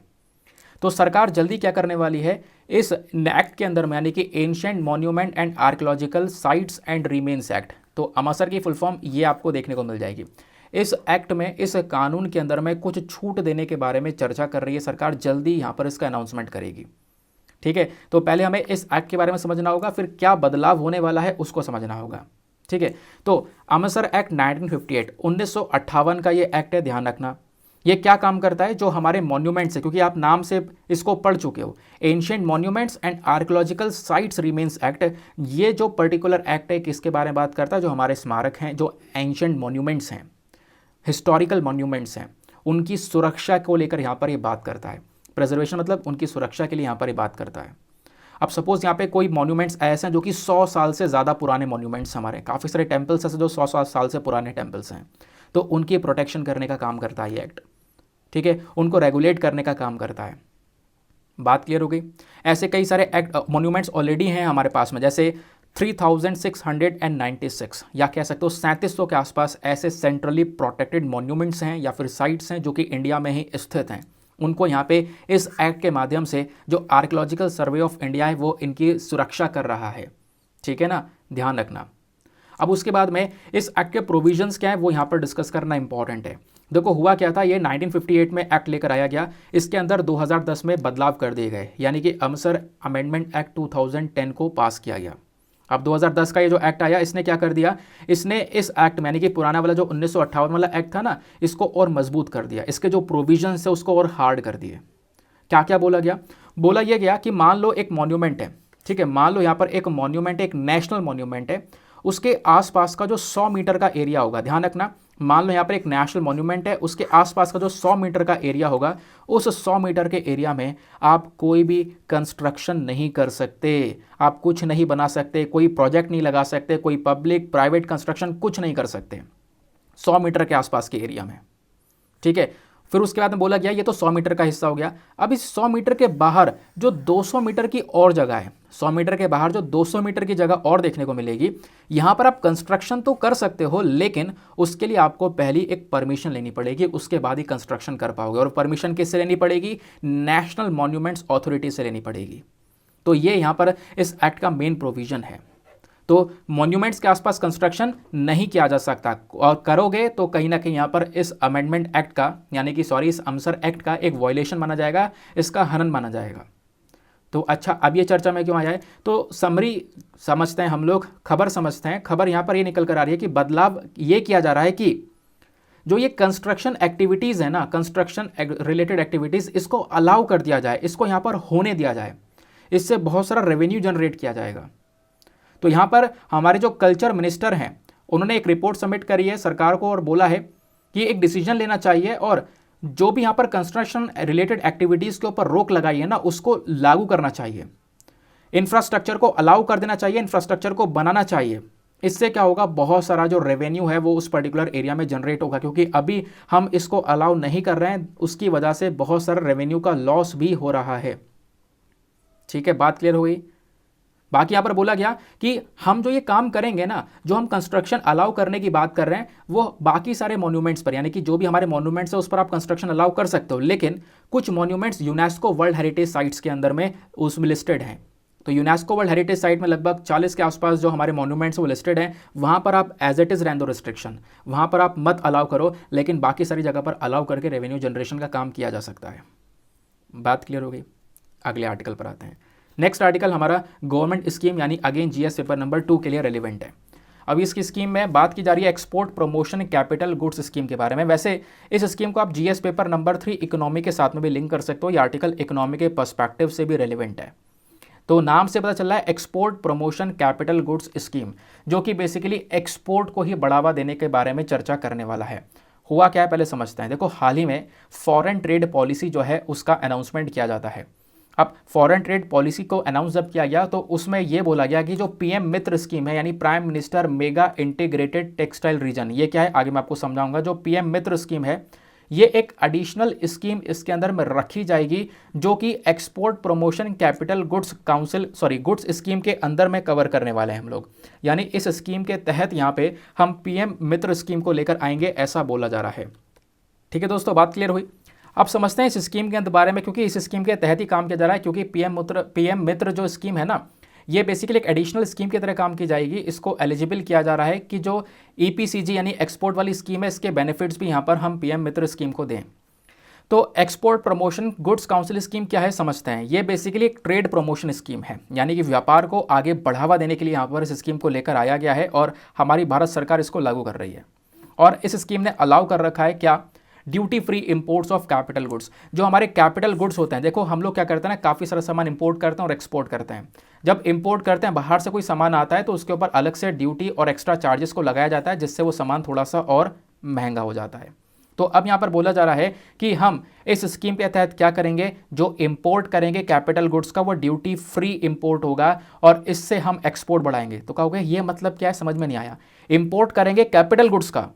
तो सरकार जल्दी क्या करने वाली है इस एक्ट के अंदर में, यानी कि ancient monument and archaeological sites and remains act, तो आमासर की फुल फॉर्म ये आपको देखने को मिल जाएगी। इस एक्ट में, इस कानून के अंदर में कुछ छूट देने के बारे में चर्चा कर रही है सरकार, जल्दी यहाँ पर इसका अनाउंसमेंट करेगी। ठीक है, तो पहले हमें इस एक्ट के बारे में समझना होगा, फिर क्या बदलाव होने वाला है उसको समझना होगा। ठीक है, तो आमासर एक्ट 1958 का ये एक्ट है, ध्यान रखना। ये क्या काम करता है, जो हमारे मॉन्यूमेंट्स है, क्योंकि आप नाम से इसको पढ़ चुके हो, ancient monuments and archaeological sites remains act, ये जो पर्टिकुलर एक्ट है किसके बारे में बात करता है, जो हमारे स्मारक हैं, जो एंशिएंट मॉन्यूमेंट्स हैं, हिस्टोरिकल मॉन्यूमेंट्स हैं, उनकी सुरक्षा को लेकर यहाँ पर ये बात करता है। प्रिजर्वेशन मतलब उनकी सुरक्षा के लिए यहाँ पर ये बात करता है। अब सपोज यहाँ पे कोई मॉन्यूमेंट्स ऐसे हैं जो कि 100 साल से ज़्यादा पुराने मॉन्यूमेंट्स, हमारे काफ़ी सारे टेम्पल्स ऐसे जो 100 साल से पुराने टेम्पल्स हैं, तो उनकी प्रोटेक्शन करने का काम करता है ये एक्ट। ठीक है, उनको रेगुलेट करने का काम करता है। बात क्लियर हो गई। ऐसे कई सारे एक्ट मॉन्यूमेंट्स ऑलरेडी हैं हमारे पास में, जैसे 3696 या कह सकते हो 3700 के आसपास ऐसे सेंट्रली प्रोटेक्टेड मॉन्यूमेंट्स हैं या फिर साइट्स हैं जो कि इंडिया में ही स्थित हैं। उनको यहाँ पे इस एक्ट के माध्यम से जो आर्कियोलॉजिकल सर्वे ऑफ इंडिया है वो इनकी सुरक्षा कर रहा है। ठीक है ना, ध्यान रखना। अब उसके बाद में इस एक्ट के प्रोविजंस क्या है वो यहाँ पर डिस्कस करना इंपॉर्टेंट है। देखो हुआ क्या था, ये 1958 में एक्ट लेकर आया गया, इसके अंदर 2010 में बदलाव कर दिए गए, यानी कि आमासर अमेंडमेंट एक्ट 2010 को पास किया गया। अब 2010 का ये जो एक्ट आया, इसने क्या कर दिया, इसने इस एक्ट में, यानी कि पुराना वाला जो 1958 वाला एक्ट था ना, इसको और मजबूत कर दिया, इसके जो प्रोविजंस है उसको और हार्ड कर दिए। क्या क्या बोला गया, बोला यह गया कि मान लो एक मॉन्यूमेंट है, ठीक है, मान लो यहाँ पर एक मॉन्यूमेंट, एक नेशनल मॉन्यूमेंट है, उसके आसपास का जो 100 मीटर का एरिया होगा, ध्यान रखना, मान लो यहाँ पर एक नेशनल मॉन्यूमेंट है, उसके आसपास का जो 100 मीटर का एरिया होगा, उस 100 मीटर के एरिया में आप कोई भी कंस्ट्रक्शन नहीं कर सकते, आप कुछ नहीं बना सकते, कोई प्रोजेक्ट नहीं लगा सकते, कोई पब्लिक प्राइवेट कंस्ट्रक्शन कुछ नहीं कर सकते 100 मीटर के आसपास के एरिया में। ठीक है, फिर उसके बाद में बोला गया ये तो 100 मीटर का हिस्सा हो गया। अब इस 100 मीटर के बाहर जो 200 मीटर की और जगह है, 100 मीटर के बाहर जो 200 मीटर की जगह और देखने को मिलेगी, यहां पर आप कंस्ट्रक्शन तो कर सकते हो, लेकिन उसके लिए आपको पहली एक परमिशन लेनी पड़ेगी, उसके बाद ही कंस्ट्रक्शन कर पाओगे। और परमिशन किससे लेनी पड़ेगी? नेशनल मॉन्यूमेंट्स अथॉरिटी से लेनी पड़ेगी। तो ये यहां पर इस एक्ट का मेन प्रोविजन है। तो मॉन्यूमेंट्स के आसपास कंस्ट्रक्शन नहीं किया जा सकता, और करोगे तो कहीं ना कहीं यहाँ पर इस अमेंडमेंट एक्ट का, यानी कि सॉरी, इस अमसर एक्ट का एक वायलेशन माना जाएगा, इसका हनन माना जाएगा। तो अच्छा, अब ये चर्चा में क्यों आया है? तो समरी समझते हैं हम लोग, खबर समझते हैं। खबर यहाँ पर ये निकल कर आ रही है कि बदलाव ये किया जा रहा है कि जो ये कंस्ट्रक्शन एक्टिविटीज़ है ना, कंस्ट्रक्शन रिलेटेड एक्टिविटीज़, इसको अलाउ कर दिया जाए, इसको यहाँ पर होने दिया जाए, इससे बहुत सारा रेवेन्यू जनरेट किया जाएगा। तो यहाँ पर हमारे जो कल्चर मिनिस्टर हैं, उन्होंने एक रिपोर्ट सबमिट करी है सरकार को और बोला है कि एक डिसीजन लेना चाहिए और जो भी यहाँ पर कंस्ट्रक्शन रिलेटेड एक्टिविटीज़ के ऊपर रोक लगाई है ना, उसको लागू करना चाहिए, इंफ्रास्ट्रक्चर को अलाउ कर देना चाहिए, इंफ्रास्ट्रक्चर को बनाना चाहिए। इससे क्या होगा, बहुत सारा जो रेवेन्यू है वो उस पर्टिकुलर एरिया में जनरेट होगा, क्योंकि अभी हम इसको अलाउ नहीं कर रहे हैं, उसकी वजह से बहुत सारा रेवेन्यू का लॉस भी हो रहा है। ठीक है, बात क्लियर हो गई। बाकी यहाँ पर बोला गया कि हम जो ये काम करेंगे ना, जो हम कंस्ट्रक्शन अलाउ करने की बात कर रहे हैं, वो बाकी सारे मॉन्यूमेंट्स पर, यानी कि जो भी हमारे मॉन्यूमेंट्स है उस पर आप कंस्ट्रक्शन अलाउ कर सकते हो, लेकिन कुछ monuments UNESCO world heritage sites के अंदर में उसमें लिस्टेड हैं। तो यूनेस्को वर्ल्ड हेरिटेज साइट में लगभग 40 के आसपास जो हमारे मॉन्यूमेंट्स वो लिस्टेड हैं, वहाँ पर आप एज इट इज़ रहने दो रिस्ट्रिक्शन, वहाँ पर आप मत अलाउ करो, लेकिन बाकी सारी जगह पर अलाउ करके रेवेन्यू जनरेशन का काम किया जा सकता है। बात क्लियर हो गई। अगले आर्टिकल पर आते हैं। नेक्स्ट आर्टिकल हमारा गवर्नमेंट स्कीम, यानी अगेन जीएस पेपर नंबर 2 के लिए रेलिवेंट है। अब इसकी स्कीम में बात की जा रही है export promotion capital goods scheme के बारे में। वैसे इस स्कीम को आप जीएस पेपर नंबर 3 इकोनॉमी के साथ में भी लिंक कर सकते हो, ये आर्टिकल इकोनॉमी के पर्सपेक्टिव से भी रेलिवेंट है। तो नाम से पता चल रहा है export promotion capital goods scheme, जो कि बेसिकली एक्सपोर्ट को ही बढ़ावा देने के बारे में चर्चा करने वाला है। हुआ क्या है पहले समझते हैं। देखो, हाल ही में फॉरेन ट्रेड पॉलिसी जो है उसका अनाउंसमेंट किया जाता है। अब फॉरेन ट्रेड पॉलिसी को अनाउंस जब किया गया तो उसमें यह बोला गया कि जो पीएम मित्र स्कीम है, यानी prime minister mega integrated textile reason, ये क्या है आगे मैं आपको समझाऊंगा। जो पीएम मित्र स्कीम है, ये एक एडिशनल स्कीम इसके अंदर में रखी जाएगी, जो कि export promotion capital goods goods scheme के अंदर में कवर करने वाले हैं हम लोग। यानी इस स्कीम के तहत यहाँ पे हम पीएम मित्र स्कीम को लेकर आएंगे, ऐसा बोला जा रहा है। ठीक है दोस्तों, बात क्लियर हुई। अब समझते हैं इस स्कीम के बारे में, क्योंकि इस स्कीम के तहत ही काम किया जा रहा है। क्योंकि पीएम मित्र जो स्कीम है ना, ये बेसिकली एक एडिशनल स्कीम की तरह काम की जाएगी। इसको एलिजिबल किया जा रहा है कि जो ईपीसीजी यानी एक्सपोर्ट वाली स्कीम है, इसके बेनिफिट्स भी यहाँ पर हम पीएम मित्र स्कीम को दें। तो export promotion goods council scheme क्या है समझते हैं। ये बेसिकली एक ट्रेड प्रमोशन स्कीम है, यानी कि व्यापार को आगे बढ़ावा देने के लिए यहाँ पर इस स्कीम को लेकर आया गया है और हमारी भारत सरकार इसको लागू कर रही है। और इस स्कीम ने अलाउ कर रखा है क्या, duty free imports of capital goods. जो हमारे कैपिटल गुड्स होते हैं, देखो हम लोग क्या करते हैं ना, काफ़ी सारा सामान इंपोर्ट करते हैं और एक्सपोर्ट करते हैं। जब इंपोर्ट करते हैं, बाहर से कोई सामान आता है तो उसके ऊपर अलग से ड्यूटी और एक्स्ट्रा चार्जेस को लगाया जाता है, जिससे वो सामान थोड़ा सा और महंगा हो जाता है। तो अब यहाँ पर बोला जा रहा है कि हम इस स्कीम के तहत क्या करेंगे, जो इंपोर्ट करेंगे कैपिटल गुड्स का, वो ड्यूटी फ्री इंपोर्ट होगा और इससे हम एक्सपोर्ट बढ़ाएंगे। तो कहोगे ये मतलब क्या है, समझ में नहीं आया। इंपोर्ट करेंगे कैपिटल गुड्स का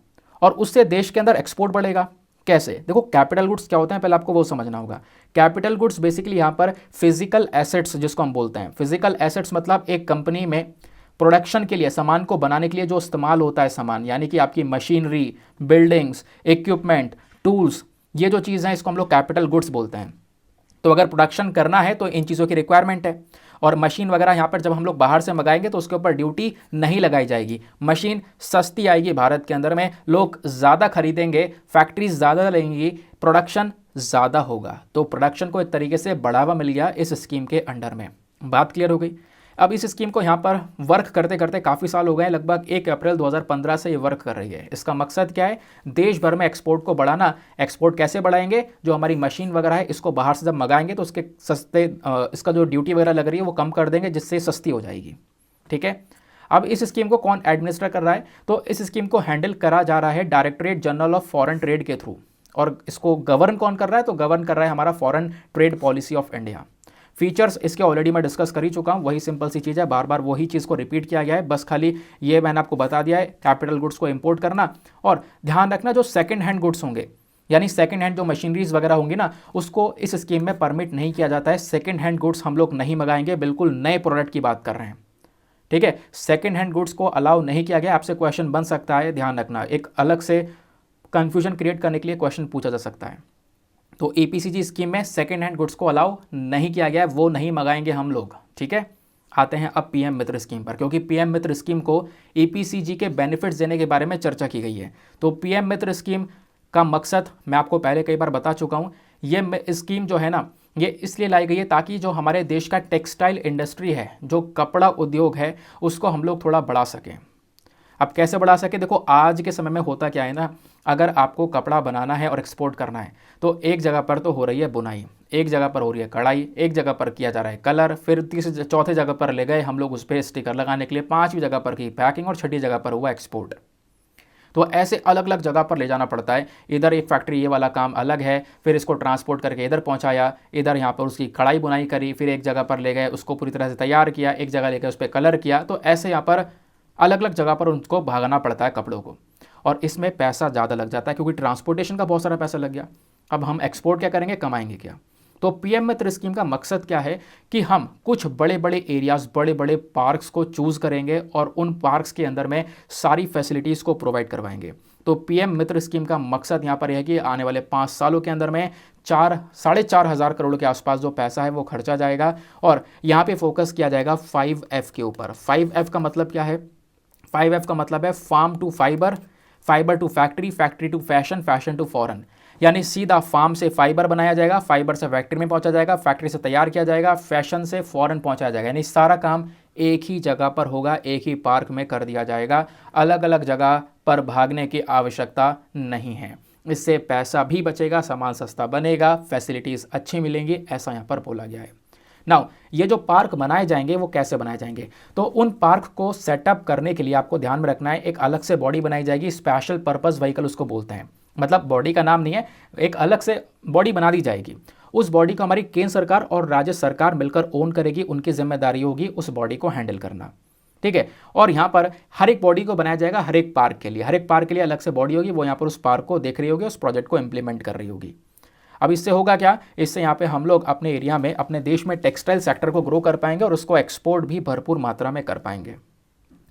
और उससे देश के अंदर एक्सपोर्ट बढ़ेगा, कैसे? देखो, कैपिटल गुड्स क्या होते हैं पहले आपको वो समझना होगा। कैपिटल गुड्स बेसिकली यहाँ पर फिजिकल एसेट्स जिसको हम बोलते हैं। फिजिकल एसेट्स मतलब एक कंपनी में प्रोडक्शन के लिए, सामान को बनाने के लिए जो इस्तेमाल होता है सामान, यानी कि आपकी मशीनरी, बिल्डिंग्स, इक्विपमेंट, टूल्स, ये जो चीज़ हैं इसको हम लोग कैपिटल गुड्स बोलते हैं। तो अगर प्रोडक्शन करना है तो इन चीज़ों की रिक्वायरमेंट है। और मशीन वगैरह यहाँ पर जब हम लोग बाहर से मंगाएंगे तो उसके ऊपर ड्यूटी नहीं लगाई जाएगी। मशीन सस्ती आएगी भारत के अंदर में, लोग ज़्यादा खरीदेंगे, फैक्ट्रीज ज़्यादा लेंगी, प्रोडक्शन ज़्यादा होगा। तो प्रोडक्शन को एक तरीके से बढ़ावा मिल गया इस स्कीम के अंडर में। बात क्लियर हो गई। अब इस स्कीम को यहाँ पर वर्क करते करते काफ़ी साल हो गए, लगभग 1 अप्रैल 2015 से ये वर्क कर रही है। इसका मकसद क्या है? देश भर में एक्सपोर्ट को बढ़ाना। एक्सपोर्ट कैसे बढ़ाएंगे? जो हमारी मशीन वगैरह है इसको बाहर से जब मंगाएंगे तो उसके सस्ते इसका जो ड्यूटी वगैरह लग रही है वो कम कर देंगे, जिससे सस्ती हो जाएगी। ठीक है। अब इस स्कीम को कौन एडमिनिस्टर कर रहा है? तो इस स्कीम को हैंडल करा जा रहा है directorate general of foreign trade के थ्रू। और इसको गवर्न कौन कर रहा है? तो गवर्न कर रहा है हमारा foreign trade policy of India. Features इसके ऑलरेडी मैं डिस्कस कर ही चुका हूँ, वही सिंपल सी चीज़ है, बार बार वही चीज़ को रिपीट किया गया है, बस खाली ये मैंने आपको बता दिया है। कैपिटल गुड्स को इंपोर्ट करना, और ध्यान रखना जो सेकंड हैंड गुड्स होंगे, यानी सेकंड हैंड जो मशीनरीज वगैरह होंगी ना, उसको इस स्कीम में परमिट नहीं किया जाता है। सेकंड हैंड गुड्स हम लोग नहीं मंगाएंगे, बिल्कुल नए प्रोडक्ट की बात कर रहे हैं। ठीक है, सेकंड हैंड गुड्स को अलाउ नहीं किया गया। आपसे क्वेश्चन बन सकता है, ध्यान रखना, एक अलग से कंफ्यूजन क्रिएट करने के लिए क्वेश्चन पूछा जा सकता है। तो एपीसीजी स्कीम में सेकंड हैंड गुड्स को अलाउ नहीं किया गया है, वो नहीं मंगाएंगे हम लोग। ठीक है, आते हैं अब पीएम मित्र स्कीम पर, क्योंकि पीएम मित्र स्कीम को एपीसीजी के बेनिफिट्स देने के बारे में चर्चा की गई है। तो पीएम मित्र स्कीम का मकसद मैं आपको पहले कई बार बता चुका हूँ। ये स्कीम जो है ना, ये इसलिए लाई गई है ताकि जो हमारे देश का टेक्सटाइल इंडस्ट्री है, जो कपड़ा उद्योग है, उसको हम लोग थोड़ा बढ़ा सकें। अब कैसे बढ़ा सके? देखो, आज के समय में होता क्या है ना, अगर आपको कपड़ा बनाना है और एक्सपोर्ट करना है तो एक जगह पर तो हो रही है बुनाई, एक जगह पर हो रही है कढ़ाई, एक जगह पर किया जा रहा है कलर, फिर तीसरे चौथे जगह पर ले गए हम लोग उस पर स्टिकर लगाने के लिए, पांचवी जगह पर की पैकिंग, और छठी जगह पर हुआ एक्सपोर्ट। तो ऐसे अलग अलग जगह पर ले जाना पड़ता है। इधर एक फैक्ट्री ये वाला काम अलग है, फिर इसको ट्रांसपोर्ट करके इधर पहुंचाया, इधर यहाँ पर उसकी कढ़ाई बुनाई करी, फिर एक जगह पर ले गए उसको पूरी तरह से तैयार किया, एक जगह ले गए उस पर कलर किया। तो ऐसे यहाँ पर अलग अलग जगह पर उनको भागना पड़ता है कपड़ों को, और इसमें पैसा ज़्यादा लग जाता है क्योंकि ट्रांसपोर्टेशन का बहुत सारा पैसा लग गया। अब हम एक्सपोर्ट क्या करेंगे, कमाएंगे क्या? तो पीएम मित्र स्कीम का मकसद क्या है कि हम कुछ बड़े बड़े एरियाज, बड़े बड़े पार्क्स को चूज़ करेंगे और उन पार्क्स के अंदर में सारी फैसिलिटीज़ को प्रोवाइड करवाएंगे। तो पीएम मित्र स्कीम का मकसद यहाँ पर यह है कि आने वाले 5 सालों के अंदर में 4-4.5 करोड़ के आसपास जो पैसा है वो खर्चा जाएगा, और यहाँ पे फोकस किया जाएगा 5F के ऊपर। 5F का मतलब क्या है? 5F का मतलब है farm to fibre, fibre to factory, factory to fashion, fashion to foreign. यानी सीधा फार्म से फाइबर बनाया जाएगा, फाइबर से फैक्ट्री में पहुंचा जाएगा, फैक्ट्री से तैयार किया जाएगा, फैशन से फॉरेन पहुंचाया जाएगा। यानी सारा काम एक ही जगह पर होगा, एक ही पार्क में कर दिया जाएगा, अलग अलग जगह पर भागने की आवश्यकता नहीं है। इससे पैसा भी बचेगा, सामान सस्ता बनेगा, फैसिलिटीज़ अच्छी मिलेंगी, ऐसा यहाँ पर बोला गया है। नाउ ये जो पार्क बनाए जाएंगे वो कैसे बनाए जाएंगे? तो उन पार्क को सेटअप करने के लिए आपको ध्यान में रखना है, एक अलग से बॉडी बनाई जाएगी, स्पेशल पर्पस व्हीकल उसको बोलते हैं। मतलब बॉडी का नाम नहीं है, एक अलग से बॉडी बना दी जाएगी। उस बॉडी को हमारी केंद्र सरकार और राज्य सरकार मिलकर ओन करेगी, उनकी जिम्मेदारी होगी उस बॉडी को हैंडल करना। ठीक है, और यहाँ पर हर एक बॉडी को बनाया जाएगा हर एक पार्क के लिए, हर एक पार्क के लिए अलग से बॉडी होगी, वो यहाँ पर उस पार्क को देख रही होगी, उस प्रोजेक्ट को इंप्लीमेंट कर रही होगी। अब इससे होगा क्या? इससे यहाँ पे हम लोग अपने एरिया में, अपने देश में टेक्सटाइल सेक्टर को ग्रो कर पाएंगे और उसको एक्सपोर्ट भी भरपूर मात्रा में कर पाएंगे।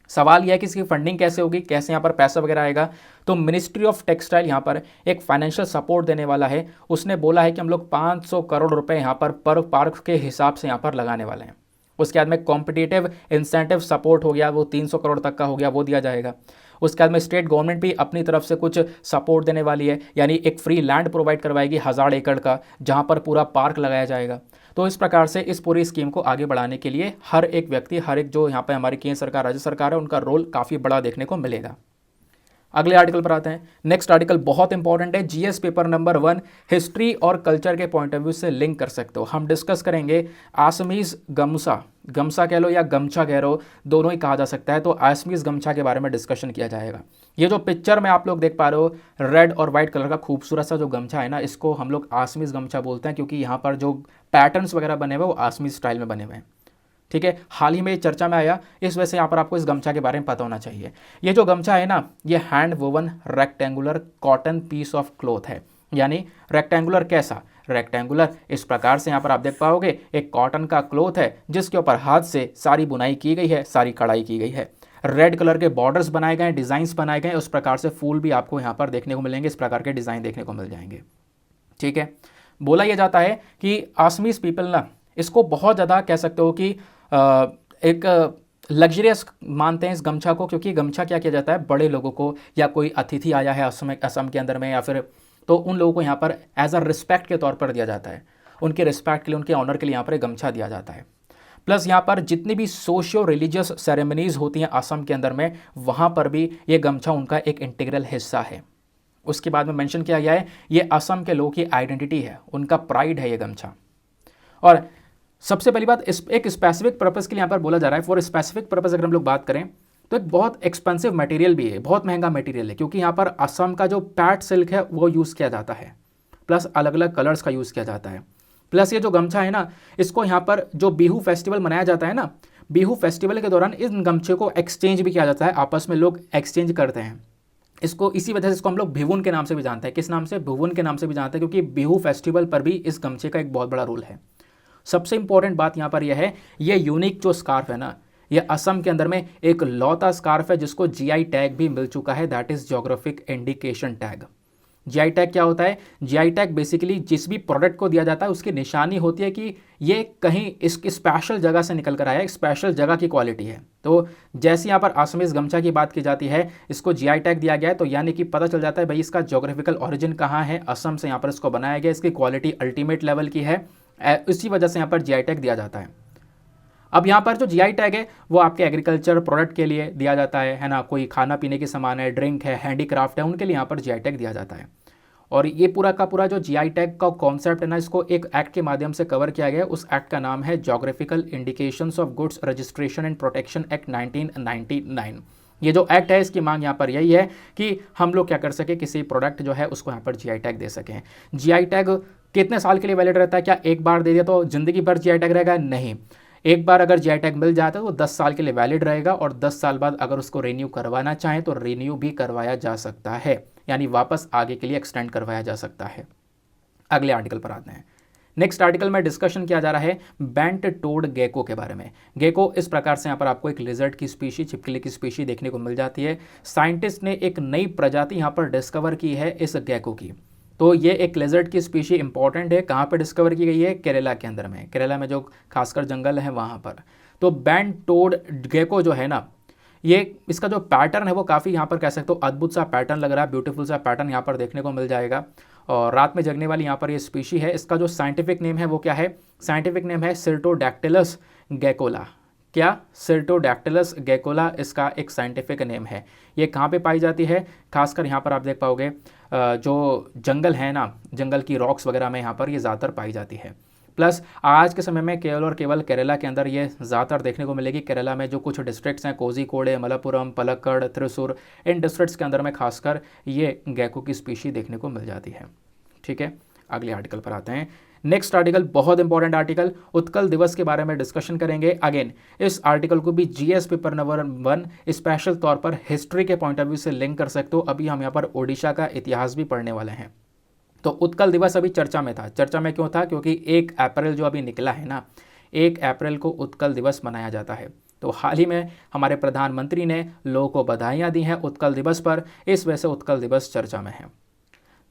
सवाल यह है कि इसकी फंडिंग कैसे होगी, कैसे यहाँ पर पैसा वगैरह आएगा? तो मिनिस्ट्री ऑफ टेक्सटाइल यहाँ पर एक फाइनेंशियल सपोर्ट देने वाला है। उसने बोला है कि हम लोग 500 करोड़ रुपए यहाँ पर पार्क के हिसाब से यहाँ पर लगाने वाले हैं। उसके बाद में कॉम्पिटिटिव इंसेंटिव सपोर्ट हो गया, वो 300 करोड़ तक का हो गया, वो दिया जाएगा। उसके बाद में स्टेट गवर्नमेंट भी अपनी तरफ से कुछ सपोर्ट देने वाली है, यानी एक फ्री लैंड प्रोवाइड करवाएगी 1000 एकड़ का, जहां पर पूरा पार्क लगाया जाएगा। तो इस प्रकार से इस पूरी स्कीम को आगे बढ़ाने के लिए हर एक व्यक्ति, हर एक जो यहाँ पे हमारी केंद्र सरकार, राज्य सरकार है, उनका रोल काफ़ी बड़ा देखने को मिलेगा। अगले आर्टिकल पर आते हैं। नेक्स्ट आर्टिकल बहुत इंपॉर्टेंट है, जीएस पेपर नंबर 1, हिस्ट्री और कल्चर के पॉइंट ऑफ व्यू से लिंक कर सकते हो। हम डिस्कस करेंगे आसमीज गमसा, गमसा कह लो या गमछा कह लो, दोनों ही कहा जा सकता है। तो आसमीज गमछा के बारे में डिस्कशन किया जाएगा। ये जो पिक्चर में आप लोग देख पा रहे हो, रेड और व्हाइट कलर का खूबसूरत सा जो गमछा है ना, इसको हम लोग आसमीज गमछा बोलते हैं, क्योंकि यहाँ पर जो पैटर्न्स वगैरह बने हुए वो आसमीज स्टाइल में बने हुए हैं। ठीक है, हाल ही में चर्चा में आया, इस वजह से यहाँ पर आपको इस गमछा के बारे में पता होना चाहिए। ये जो गमछा है ना, ये hand woven rectangular cotton piece of cloth है। यानी रेक्टेंगुलर कैसा? रेक्टेंगुलर इस प्रकार से यहाँ पर आप देख पाओगे, एक कॉटन का क्लॉथ है जिसके ऊपर हाथ से सारी बुनाई की गई है, सारी कढ़ाई की गई है, रेड कलर के बॉर्डर्स बनाए गए, डिज़ाइंस बनाए गए, उस प्रकार से फूल भी आपको यहाँ पर देखने को मिलेंगे, इस प्रकार के डिज़ाइन देखने को मिल जाएंगे। ठीक है, बोला यह जाता है कि आसमीज पीपल ना इसको बहुत ज़्यादा कह सकते हो कि एक लग्जरियस मानते हैं इस गमछा को, क्योंकि गमछा क्या किया जाता है, बड़े लोगों को या कोई अतिथि आया है असम के अंदर में, या फिर तो उन लोगों को यहाँ पर एज अ रिस्पेक्ट के तौर पर दिया जाता है, उनके रिस्पेक्ट के लिए, उनके ऑनर के लिए यहाँ पर एक गमछा दिया जाता है। प्लस यहाँ पर जितनी भी सोशियो रिलीजियस सेरेमनीज होती हैं असम के अंदर में, वहाँ पर भी ये गमछा उनका एक इंटीग्रल हिस्सा है। उसके बाद में मेंशन किया गया है ये असम के लोगों की आइडेंटिटी है, उनका प्राइड है ये गमछा। और सबसे पहली बात, एक स्पेसिफिक पर्पज़ के लिए यहाँ पर बोला जा रहा है। फॉर स्पेसिफिक पर्पज़ अगर हम लोग बात करें तो एक बहुत एक्सपेंसिव मटेरियल भी है, बहुत महंगा मटेरियल है, क्योंकि यहाँ पर असम का जो पैट सिल्क है वो यूज़ किया जाता है, प्लस अलग अलग कलर्स का यूज़ किया जाता है। प्लस ये जो गमछा है ना, इसको यहाँ पर जो बिहू फेस्टिवल मनाया जाता है ना, बिहू फेस्टिवल के दौरान इस गमछे को एक्सचेंज भी किया जाता है, आपस में लोग एक्सचेंज करते हैं इसको। इसी वजह से इसको हम लोग भिवुन के नाम से भी जानते हैं। किस नाम से? भिवुन के नाम से भी जानते हैं, क्योंकि बिहू फेस्टिवल पर भी इस गमछे का एक बहुत बड़ा रोल है। सबसे इंपॉर्टेंट बात यहाँ पर यह है, ये यूनिक जो स्कार्फ है ना, ये असम के अंदर में एक लौता स्कार्फ है जिसको जीआई टैग भी मिल चुका है, that is geographic indication tag. GI tag क्या होता है? जीआई टैग बेसिकली जिस भी प्रोडक्ट को दिया जाता है उसकी निशानी होती है कि ये कहीं इसकी स्पेशल जगह से निकल कर आया है, स्पेशल जगह की क्वालिटी है। तो जैसे यहाँ पर असमीज गमछा की बात की जाती है, इसको जीआई टैग दिया गया है, तो यानी कि पता चल जाता है भाई इसका ज्योग्राफिकल ओरिजिन कहाँ है, असम से यहाँ पर इसको बनाया गया, इसकी क्वालिटी अल्टीमेट लेवल की है, इसी वजह से यहाँ पर जीआई टैग दिया जाता है। अब यहाँ पर जो जीआई टैग है वो आपके एग्रीकल्चर प्रोडक्ट के लिए दिया जाता है ना, कोई खाना पीने के सामान है, ड्रिंक है, हैंडीक्राफ्ट है, उनके लिए यहाँ पर जीआई टैग दिया जाता है। और ये पूरा का पूरा जो जीआई टैग का कॉन्सेप्ट है ना, इसको एक एक्ट के माध्यम से कवर किया गया है। उस एक्ट का नाम है geographical indications of goods registration and protection act 1999। ये जो एक्ट है इसकी मांग यहाँ पर यही है कि हम लोग क्या कर सके, किसी प्रोडक्ट जो है उसको यहाँ पर जीआई टैग दे सकें। जीआई टैग कितने साल के लिए वैलिड रहता है? क्या एक बार दे दिया तो जिंदगी भर जीआई टैग रहेगा? नहीं, एक बार अगर जीआई टैग मिल जाता है तो 10 साल के लिए वैलिड रहेगा, और 10 साल बाद अगर उसको रिन्यू करवाना चाहें तो रिन्यू भी करवाया जा सकता है, यानी वापस आगे के लिए एक्सटेंड करवाया जा सकता है। अगले आर्टिकल पर आते हैं। नेक्स्ट आर्टिकल में डिस्कशन किया जा रहा है बेंट टोड गेको के बारे में। गेको इस प्रकार से यहाँ पर आपको एक लिजर्ड की स्पीशी, छिपकली की स्पीशी देखने को मिल जाती है। साइंटिस्ट ने एक नई प्रजाति यहाँ पर डिस्कवर की है इस गेको की। तो ये एक लेजर्ड की स्पीशी इंपॉर्टेंट है। कहाँ पर डिस्कवर की गई है? केरला के अंदर में, केरला में जो खासकर जंगल है वहाँ पर। तो बेंट टोड गेको जो है ना, ये इसका जो पैटर्न है वो काफ़ी यहाँ पर कह सकते हो अद्भुत सा पैटर्न लग रहा है, ब्यूटीफुल सा पैटर्न यहाँ पर देखने को मिल जाएगा। और रात में जगने वाली यहाँ पर ये स्पीशी है। इसका जो साइंटिफिक नेम है वो क्या है? साइंटिफिक नेम है सिर्टोडैक्टिलस गेकोला। क्या? सिर्टोडैक्टिलस गेकोला इसका एक साइंटिफिक नेम है। ये कहाँ पे पाई जाती है? खासकर यहाँ पर आप देख पाओगे जो जंगल है ना, जंगल की रॉक्स वगैरह में यहाँ पर ये ज़्यादातर पाई जाती है। प्लस आज के समय में केवल और केवल केरला के अंदर ये ज़्यादातर देखने को मिलेगी। केरला में जो कुछ डिस्ट्रिक्ट्स हैं, कोझिकोड, मलप्पुरम, पलक्कड़, त्रिशूर, इन डिस्ट्रिक्ट्स के अंदर में खासकर ये गेको की स्पीशी देखने को मिल जाती है। ठीक है, अगले आर्टिकल पर आते हैं। नेक्स्ट आर्टिकल बहुत इंपॉर्टेंट आर्टिकल, उत्कल दिवस के बारे में डिस्कशन करेंगे। अगेन इस आर्टिकल को भी जीएस पेपर नंबर 1 स्पेशल तौर पर हिस्ट्री के पॉइंट ऑफ व्यू से लिंक कर सकते हो। अभी हम यहाँ पर ओडिशा का इतिहास भी पढ़ने वाले हैं। तो उत्कल दिवस अभी चर्चा में था। चर्चा में क्यों था? क्योंकि 1 अप्रैल जो अभी निकला है ना, 1 अप्रैल को उत्कल दिवस मनाया जाता है। तो हाल ही में हमारे प्रधानमंत्री ने लोगों को बधाइयाँ दी हैं उत्कल दिवस पर, इस वजह से उत्कल दिवस चर्चा में है।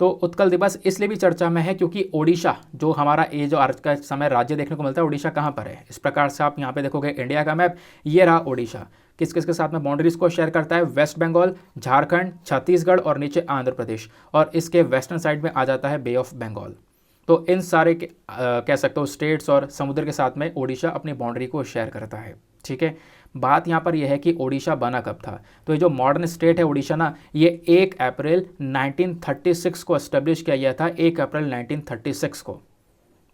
तो उत्कल दिवस इसलिए भी चर्चा में है क्योंकि ओडिशा जो हमारा ये जो आज का समय राज्य देखने को मिलता है, ओडिशा कहाँ पर है? इस प्रकार से आप यहाँ पे देखोगे इंडिया का मैप, ये रहा ओडिशा। किस किस के साथ में बाउंड्रीज को शेयर करता है? वेस्ट बंगाल, झारखंड, छत्तीसगढ़ और नीचे आंध्र प्रदेश, और इसके वेस्टर्न साइड में आ जाता है बे ऑफ बंगाल। तो इन सारे के कह सकते हो स्टेट्स और समुद्र के साथ में ओडिशा अपनी बाउंड्री को शेयर करता है। ठीक है, बात यहाँ पर यह है कि ओडिशा बना कब था? तो ये जो मॉडर्न स्टेट है ओडिशा ना, ये 1 अप्रैल 1936 को एस्टेब्लिश किया गया था, 1 अप्रैल 1936 को।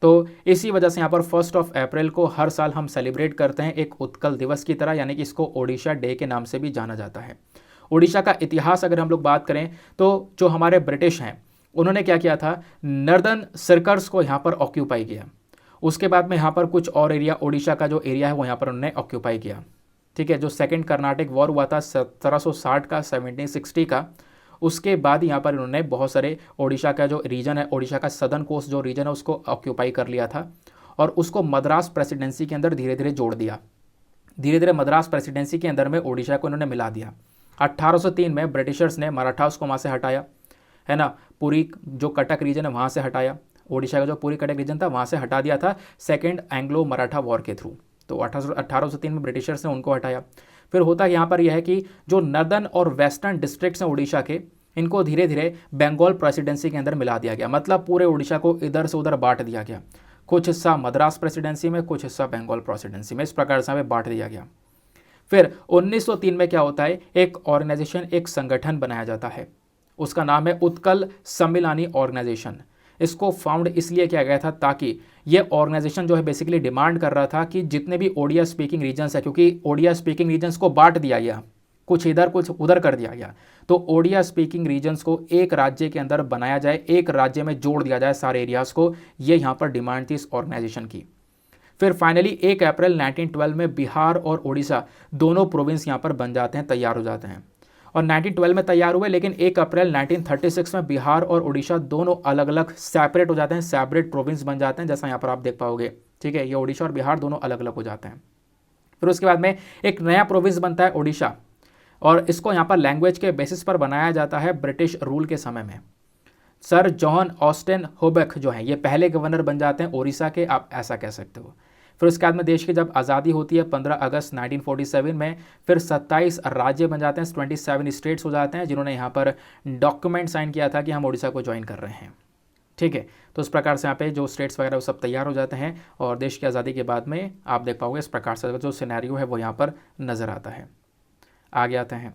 तो इसी वजह से यहाँ पर 1 अप्रैल को हर साल हम सेलिब्रेट करते हैं एक उत्कल दिवस की तरह, यानी कि इसको ओडिशा डे के नाम से भी जाना जाता है। ओडिशा का इतिहास अगर हम लोग बात करें तो जो हमारे ब्रिटिश हैं उन्होंने क्या किया था, नॉर्दर्न सर्कल्स को यहाँ पर ऑक्यूपाई किया। उसके बाद में यहाँ पर कुछ और एरिया, ओडिशा का जो एरिया है वो यहाँ पर उन्होंने ऑक्यूपाई किया। ठीक है, जो सेकेंड कर्नाटिक वॉर हुआ था 1760 का, 1760 का, उसके बाद यहाँ पर इन्होंने बहुत सारे ओडिशा का जो रीजन है, ओडिशा का सदर्न कोस्ट जो रीजन है उसको ऑक्यूपाई कर लिया था, और उसको मद्रास प्रेसिडेंसी के अंदर धीरे धीरे जोड़ दिया। धीरे धीरे मद्रास प्रेसिडेंसी के अंदर में ओडिशा को इन्होंने मिला दिया। 1803 में ब्रिटिशर्स ने मराठास को वहाँ से हटाया, है ना, पूरी जो कटक रीजन है वहाँ से हटाया, ओडिशा का जो पूरी कटक रीजन था वहाँ से हटा दिया था सेकेंड एंग्लो मराठा वॉर के थ्रू। तो 1803 में ब्रिटिशर्स ने उनको हटाया। फिर होता यहाँ पर यह है कि जो नॉर्दर्न और वेस्टर्न डिस्ट्रिक्ट्स हैं ओडिशा के, इनको धीरे धीरे बंगाल प्रेसिडेंसी के अंदर मिला दिया गया। मतलब पूरे ओडिशा को इधर से उधर बांट दिया गया। कुछ हिस्सा मद्रास प्रेसिडेंसी में, कुछ हिस्सा बंगाल प्रेसिडेंसी में, इस प्रकार से हमें बांट दिया गया। फिर 1903 में क्या होता है, एक ऑर्गेनाइजेशन, एक संगठन बनाया जाता है, उसका नाम है उत्कल सम्मिलानी ऑर्गेनाइजेशन। इसको फाउंड इसलिए किया गया था ताकि ये ऑर्गेनाइजेशन जो है बेसिकली डिमांड कर रहा था कि जितने भी ओडिया स्पीकिंग रीजन्स है, क्योंकि ओडिया स्पीकिंग रीजन्स को बांट दिया गया, कुछ इधर कुछ उधर कर दिया गया, तो ओडिया स्पीकिंग रीजन्स को एक राज्य के अंदर बनाया जाए, एक राज्य में जोड़ दिया जाए सारे एरियाज़ को, ये यहाँ पर डिमांड थी इस ऑर्गेनाइजेशन की। फिर फाइनली 1 अप्रैल 1912 में बिहार और उड़ीसा दोनों प्रोविंस यहाँ पर बन जाते हैं, तैयार हो जाते हैं, और 1912 में तैयार हुए, लेकिन 1 अप्रैल 1936 में बिहार और उड़ीसा दोनों अलग अलग सेपरेट हो जाते हैं, सेपरेट प्रोविंस बन जाते हैं, जैसा यहाँ पर आप देख पाओगे। ठीक है, ये उड़ीसा और बिहार दोनों अलग अलग हो जाते हैं। फिर उसके बाद में एक नया प्रोविंस बनता है उड़ीसा, और इसको यहाँ पर लैंग्वेज के बेसिस पर बनाया जाता है ब्रिटिश रूल के समय में। सर जॉन ऑस्टिन होबेक जो हैं ये पहले गवर्नर बन जाते हैं उड़ीसा के, आप ऐसा कह सकते हो। फिर उसके बाद में देश की जब आज़ादी होती है 15 अगस्त 1947 में, फिर 27 राज्य बन जाते हैं, 27 स्टेट्स हो जाते हैं जिन्होंने यहाँ पर डॉक्यूमेंट साइन किया था कि हम उड़ीसा को ज्वाइन कर रहे हैं। ठीक है, तो इस प्रकार से यहाँ पे जो स्टेट्स वगैरह वो सब तैयार हो जाते हैं, और देश की आज़ादी के बाद में आप देख पाओगे इस प्रकार से जो सिनेरियो है वो यहाँ पर नज़र आता है। आगे आते हैं,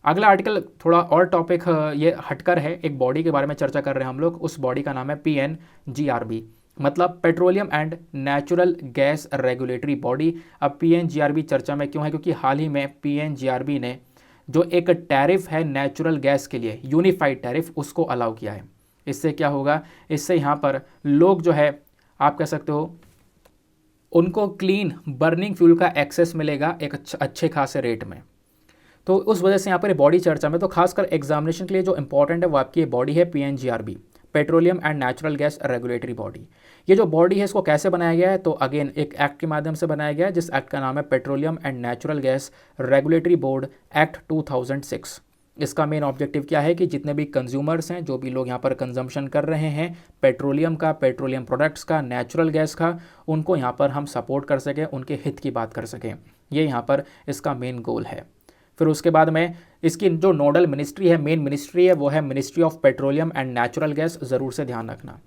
अगला आर्टिकल थोड़ा और टॉपिक ये हटकर है, एक बॉडी के बारे में चर्चा कर रहे हैं हम लोग। उस बॉडी का नाम है PNGRB, मतलब petroleum and natural gas regulatory body. अब PNGRB चर्चा में क्यों है, क्योंकि हाल ही में PNGRB ने जो एक टैरिफ है नेचुरल गैस के लिए, यूनिफाइड टैरिफ, उसको अलाउ किया है। इससे क्या होगा, इससे यहाँ पर लोग जो है आप कह सकते हो उनको क्लीन बर्निंग फ्यूल का एक्सेस मिलेगा एक अच्छे खासे रेट में। तो उस वजह से यहाँ पर बॉडी चर्चा में, तो खासकर एग्जामिनेशन के लिए जो इंपॉर्टेंट है वो आपकी ये बॉडी है PNGRB, petroleum and natural gas regulatory body. ये जो बॉडी है इसको कैसे बनाया गया है, तो अगेन एक एक्ट के माध्यम से बनाया गया है, जिस एक्ट का नाम है petroleum and natural gas regulatory board act 2006। इसका मेन ऑब्जेक्टिव क्या है कि जितने भी कंज्यूमर्स हैं, जो भी लोग यहाँ पर कंजम्पशन कर रहे हैं पेट्रोलियम का, पेट्रोलियम प्रोडक्ट्स का, नेचुरल गैस का, उनको यहाँ पर हम सपोर्ट कर सकें, उनके हित की बात कर सकें, ये यहाँ पर इसका मेन गोल है। फिर उसके बाद में इसकी जो नोडल मिनिस्ट्री है, मेन मिनिस्ट्री है, वो है ministry of petroleum and natural gas. ज़रूर से ध्यान रखना।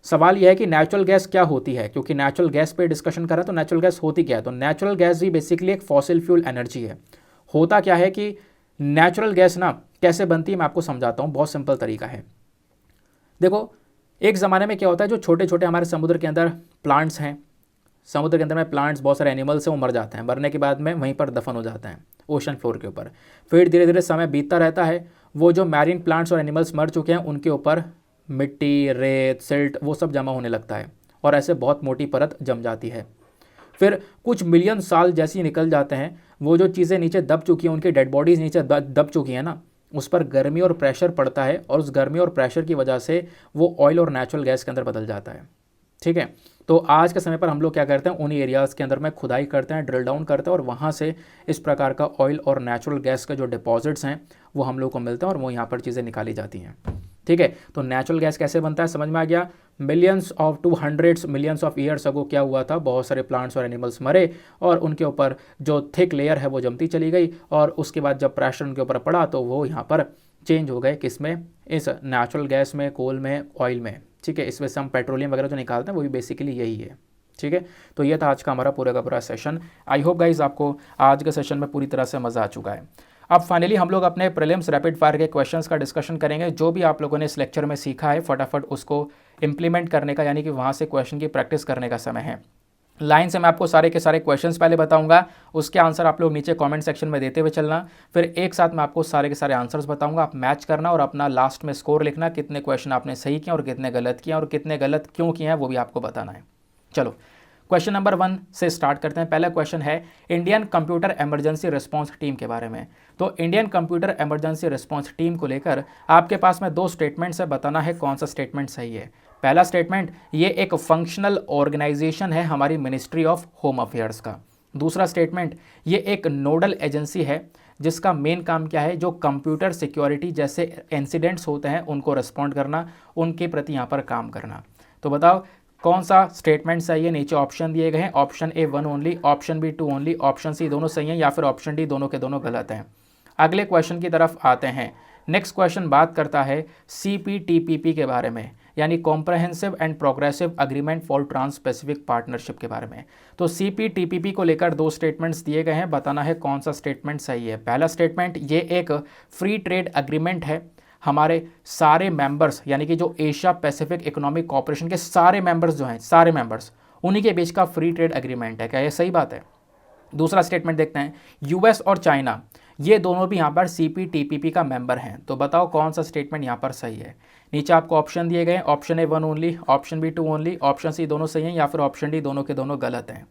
सवाल यह है कि नेचुरल गैस क्या होती है, क्योंकि नेचुरल गैस पे डिस्कशन कर रहा है, तो नेचुरल गैस होती क्या है। तो नेचुरल गैस ही बेसिकली एक फॉसिल फ्यूल एनर्जी है। होता क्या है कि नेचुरल गैस ना कैसे बनती है, मैं आपको समझाता हूँ, बहुत सिंपल तरीका है। देखो, एक ज़माने में क्या होता है, जो छोटे छोटे हमारे समुद्र के अंदर प्लांट्स हैं, समुद्र के अंदर में प्लांट्स, बहुत सारे एनिमल्स हैं, वो मर जाते हैं, मरने के बाद में वहीं पर दफन हो जाते हैं ओशन फ्लोर के ऊपर। फिर धीरे धीरे समय बीतता रहता है, वो जो मैरीन प्लांट्स और एनिमल्स मर चुके हैं उनके ऊपर मिट्टी, रेत, सिल्ट, वो सब जमा होने लगता है, और ऐसे बहुत मोटी परत जम जाती है। फिर कुछ मिलियन साल जैसे ही निकल जाते हैं, वो जो चीज़ें नीचे दब चुकी हैं, उनकी डेड बॉडीज़ नीचे दब चुकी हैं ना, उस पर गर्मी और प्रेशर पड़ता है, और उस गर्मी और प्रेशर की वजह से वो ऑयल और नेचुरल गैस के अंदर बदल जाता है। ठीक है, तो आज के समय पर हम लोग क्या करते हैं, उन्हीं एरियाज़ के अंदर में खुदाई करते हैं, ड्रिल डाउन करते हैं, और वहाँ से इस प्रकार का ऑयल और नेचुरल गैस के जो डिपॉजिट्स हैं वो हम लोग को मिलते हैं, और वो यहाँ पर चीज़ें निकाली जाती हैं। ठीक है, तो नेचुरल गैस कैसे बनता है समझ में आ गया। Millions of two hundreds millions of years ago क्या हुआ था, बहुत सारे प्लांट्स और एनिमल्स मरे, और उनके ऊपर जो थिक लेयर है वो जमती चली गई, और उसके बाद जब प्रेशर उनके ऊपर पड़ा तो वो यहाँ पर चेंज हो गए, किसमें, इस नेचुरल गैस में, कोल में, ऑयल में। ठीक है, इस वजह से हम पेट्रोलियम वगैरह जो निकालते हैं वो भी बेसिकली यही है। ठीक है, तो ये था आज का हमारा पूरा का पूरा सेशन। आई होप गाइज आपको आज के सेशन में पूरी तरह से मज़ा आ चुका है। अब फाइनली हम लोग अपने प्रीलिम्स रैपिड फायर के क्वेश्चंस का डिस्कशन करेंगे। जो भी आप लोगों ने इस लेक्चर में सीखा है फटाफट उसको इम्प्लीमेंट करने का, यानी कि वहाँ से क्वेश्चन की प्रैक्टिस करने का समय है। लाइन से मैं आपको सारे के सारे क्वेश्चंस पहले बताऊंगा, उसके आंसर आप लोग नीचे कमेंट सेक्शन में देते हुए चलना, फिर एक साथ मैं आपको सारे के सारे आंसर्स बताऊंगा, आप मैच करना और अपना लास्ट में स्कोर लिखना, कितने क्वेश्चन आपने सही किए और कितने गलत किए, और कितने गलत क्यों किए हैं वो भी आपको बताना है। चलो क्वेश्चन नंबर 1 से स्टार्ट करते हैं। पहला क्वेश्चन है Indian computer emergency response team के बारे में। तो Indian computer emergency response team को लेकर आपके पास में 2 स्टेटमेंट्स है, बताना है कौन सा स्टेटमेंट सही है। पहला स्टेटमेंट, ये एक फंक्शनल ऑर्गेनाइजेशन है हमारी मिनिस्ट्री ऑफ होम अफेयर्स का। दूसरा स्टेटमेंट, ये एक नोडल एजेंसी है जिसका मेन काम क्या है, जो कंप्यूटर सिक्योरिटी जैसे इंसिडेंट्स होते हैं उनको रिस्पॉन्ड करना, उनके प्रति यहाँ पर काम करना। तो बताओ कौन सा स्टेटमेंट सही है। नीचे ऑप्शन दिए गए हैं, option A 1 only, option B 2 only, option C दोनों सही हैं, या फिर ऑप्शन डी दोनों के दोनों गलत हैं। अगले क्वेश्चन की तरफ आते हैं। नेक्स्ट क्वेश्चन बात करता है CPTPP के बारे में, यानी comprehensive and progressive agreement for trans Pacific partnership के बारे में। तो CPTPP को लेकर दो स्टेटमेंट्स दिए गए हैं, बताना है कौन सा स्टेटमेंट सही है। पहला स्टेटमेंट, ये एक फ्री ट्रेड अग्रीमेंट है, हमारे सारे मेंबर्स यानी कि जो एशिया पैसिफिक इकोनॉमिक कॉर्पोरेशन के सारे मेंबर्स जो हैं, सारे मेंबर्स उन्हीं के बीच का फ्री ट्रेड अग्रीमेंट है। क्या ये सही बात है? दूसरा स्टेटमेंट देखते हैं, US और चाइना ये दोनों भी यहाँ पर CPTPP का मेंबर हैं। तो बताओ कौन सा स्टेटमेंट यहाँ पर सही है। नीचे आपको ऑप्शन दिए गए, option A 1 only, option B 2 only, option C दोनों सही हैं या फिर ऑप्शन D दोनों के दोनों गलत हैं।